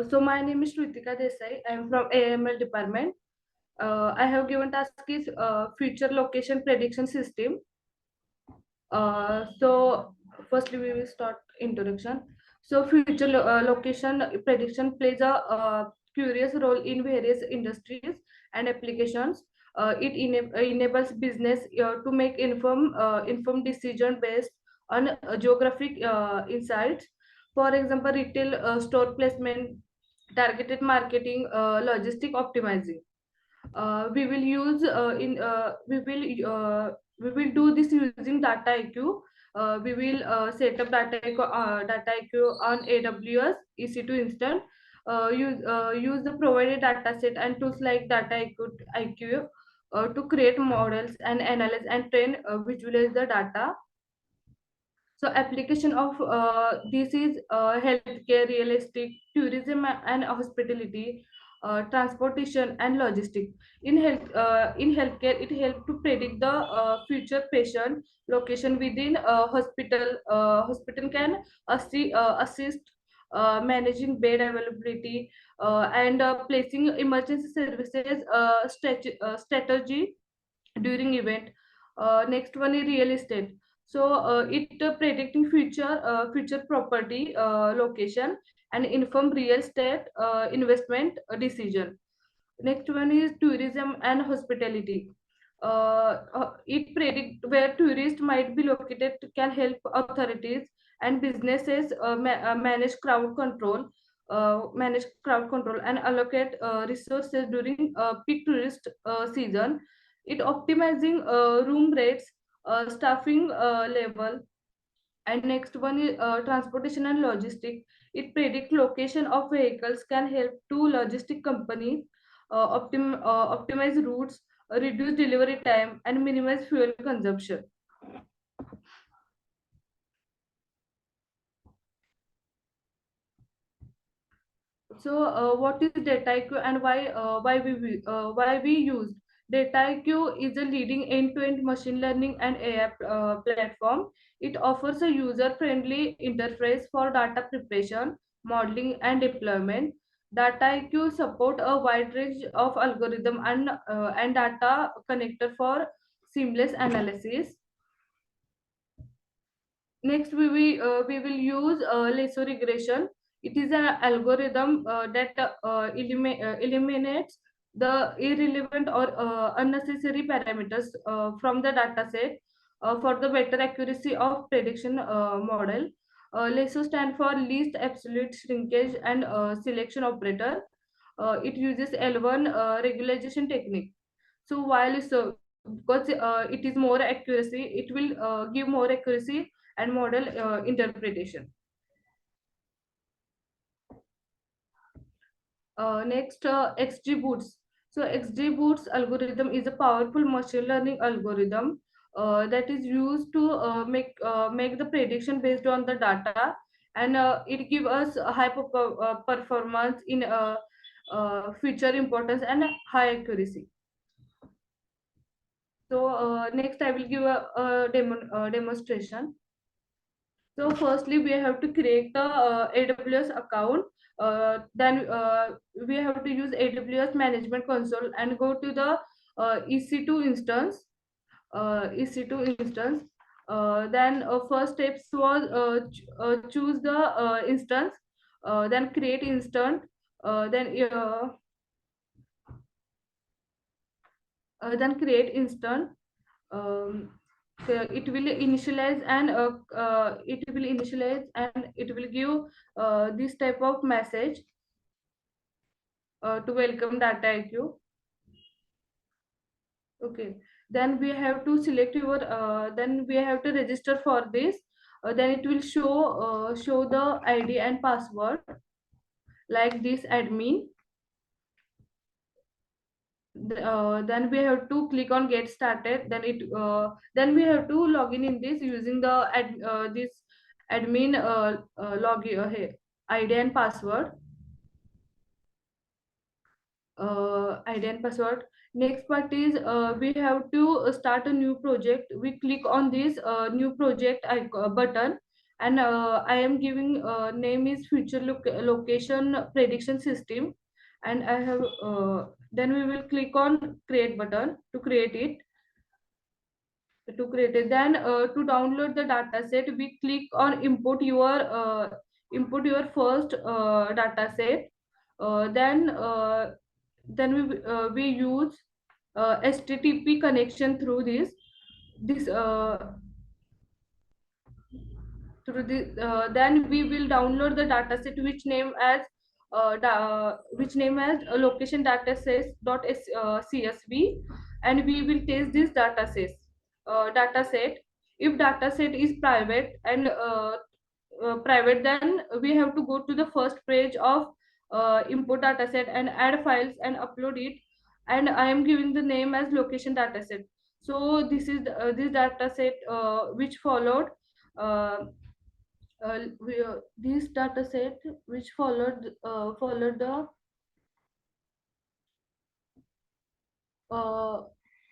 So my name is Shrutika Desai. I am from AML department. I have given task is future location prediction system. So firstly we will start introduction. So future location prediction plays a curious role in various industries and applications. It enables business to make informed decision based on geographic insights. For example, retail store placement, targeted marketing, logistic optimizing. We will use we will do this using data IQ. We will set up data IQ on AWS EC2 instance. Use the provided data set and tools like IQ to create models and analyze and train visualize the data. So application of this is healthcare, real estate, tourism and hospitality, transportation and logistics. In healthcare, it helps to predict the future patient location within a hospital. Hospital can assist managing bed availability, and placing emergency services strategy during event. Next one is real estate. So it predicting future property location and inform real estate investment decision. Next one is tourism and hospitality. It predict where tourists might be located, can help authorities and businesses manage crowd control and allocate resources during peak tourist season. It optimizing room rates, staffing level. And next one is transportation and logistic. It predict location of vehicles, can help to logistic company optimize routes, reduce delivery time, and minimize fuel consumption. So what is Dataiku and why we use Dataiku? Is a leading end-to-end machine learning and AI platform. It offers a user-friendly interface for data preparation, modeling, and deployment. Dataiku support a wide range of algorithm and data connector for seamless analysis. Next, we will use lasso regression. It is an algorithm that eliminates the irrelevant or unnecessary parameters from the dataset for the better accuracy of prediction model. Lasso stand for least absolute shrinkage and selection operator. It uses L1 regularization technique. So while because it is more accuracy, it will give more accuracy and model interpretation. Next, XGBoots. So XGBoots algorithm is a powerful machine learning algorithm that is used to make the prediction based on the data, and it gives us a high performance in feature importance and high accuracy. So next I will give a demonstration. So firstly, we have to create the AWS account. Then we have to use AWS Management Console and go to the EC2 instance. Then first steps was choose the instance, then create instance, then create instance. So it will initialize and it will give this type of message to welcome Dataiku. Okay, then we have to select your then we have to register for this. Then it will show the ID and password like this admin. Then we have to click on get started. Then we have to log in this using the this admin login ID and password. ID and password. Next part is we have to start a new project. We click on this new project button, and I am giving name is future location prediction system, and I have then we will click on create button to create it. Then to download the dataset, we click on import your first dataset. Then we use HTTP connection through this then we will download the dataset which name as location dataset.csv, and we will test this dataset. If dataset is private then we have to go to the first page of import dataset and add files and upload it, and I am giving the name as location dataset. So this is this dataset which followed this dataset which followed the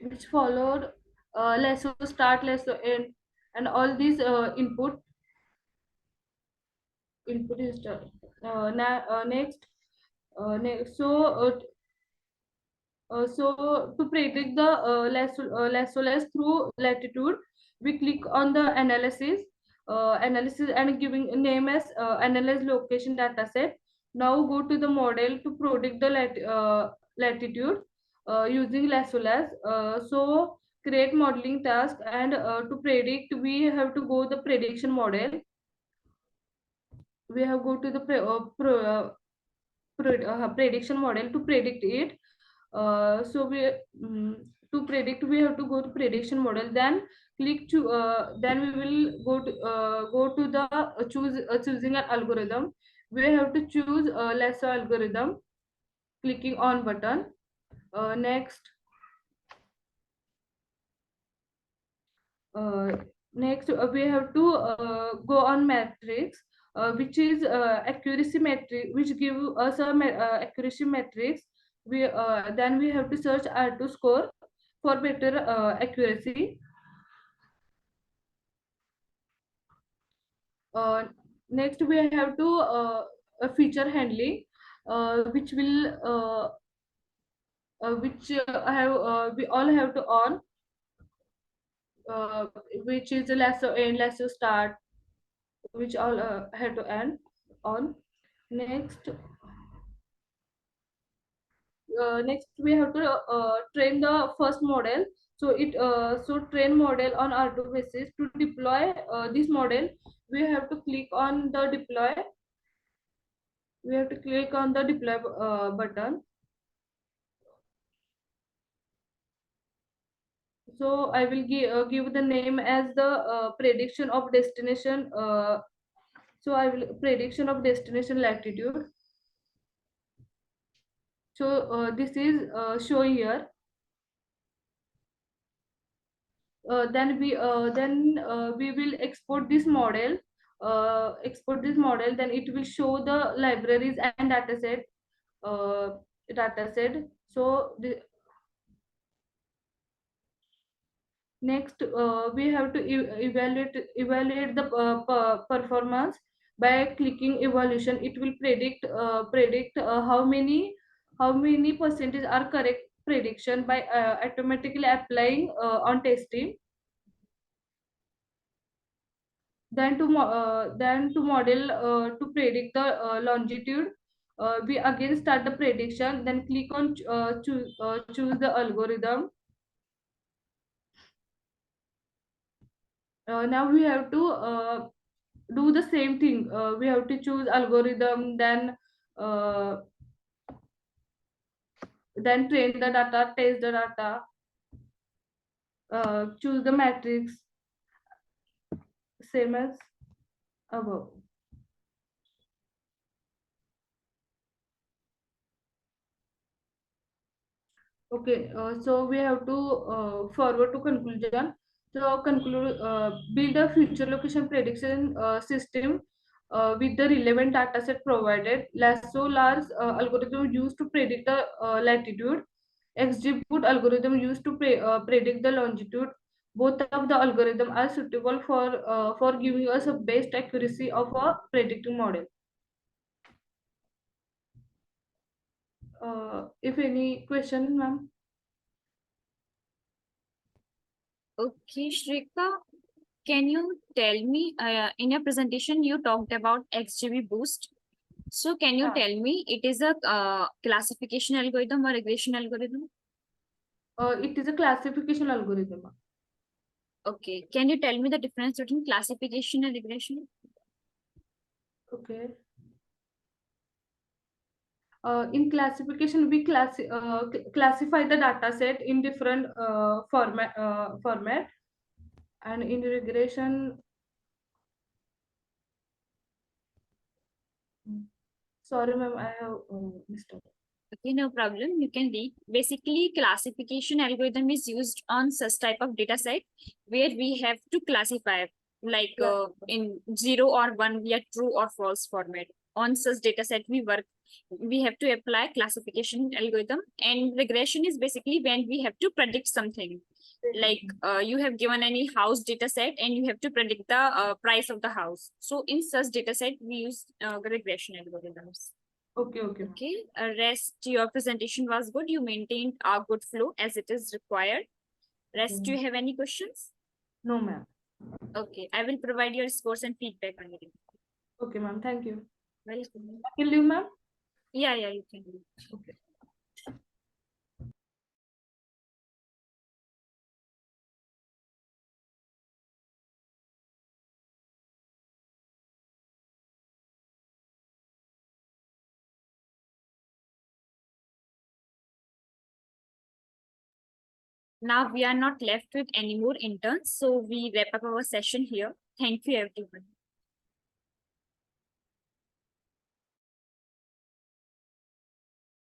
which followed lasso start, lasso end, and all these input. input instance. Next, so to predict the less through latitude, we click on the analysis and giving a name as analyze location dataset. Now go to the model to predict the latitude using lasso-las. So create modeling task, and to predict we have to go the prediction model. We have go to the prediction model to predict it. So to predict we have to go to prediction model, then click to then we will go to the choosing an algorithm. We have to choose lasso algorithm, clicking on button. Next, we have to go on matrix, which is accuracy matrix, which give us a accuracy matrix. Then we have to search R2 score for better accuracy. Next, we have to a feature handling, which will we all have to on, which is a lasso end, lasso start, which all have to end on. Next, we have to train the first model. So train model on R2 basis. To deploy this model, we have to click on the deploy. We have to click on the deploy button. So I will give the name as the prediction of destination. So I will prediction of destination latitude. So this is show here. Then we will export this model. Then it will show the libraries and dataset. So next, we have to evaluate the performance by clicking evaluation. It will predict how many percentage are correct prediction by automatically applying on testing. Then to model to predict the longitude, we again start the prediction. Then click on choose the algorithm. Now we have to do the same thing. We have to choose algorithm, then train the data, test the data, choose the matrix, same as above. Okay, so we have to forward to conclusion. So build a future location prediction system with the relevant data set provided. Lasso-las algorithm used to predict the latitude. XGBoot algorithm used to predict the longitude. Both of the algorithm are suitable for giving us a best accuracy of a predicting model. If any question, ma'am. Okay, Shrika, can you tell me, in your presentation, you talked about XGB boost. So can you tell me, it is a classification algorithm or regression algorithm? It is a classification algorithm. Okay, can you tell me the difference between classification and regression? Okay. In classification, we classify the data set in different format, and in regression, sorry ma'am, I have missed out. Okay, no problem. You can read. Basically, classification algorithm is used on such type of data set where we have to classify, like in 0 or 1, we are true or false format. On such data set, we have to apply classification algorithm, and regression is basically when we have to predict something. like you have given any house data set and you have to predict the price of the house. So in such data set, we use regression algorithms. Okay, okay. Okay, rest your presentation was good. You maintained a good flow as it is required. Rest, do you have any questions? No, ma'am. Okay, I will provide your scores and feedback on it. Okay, ma'am. Thank you. Welcome. I can leave, ma'am. Yeah, you can. Okay. Now we are not left with any more interns, so we wrap up our session here. Thank you, everyone.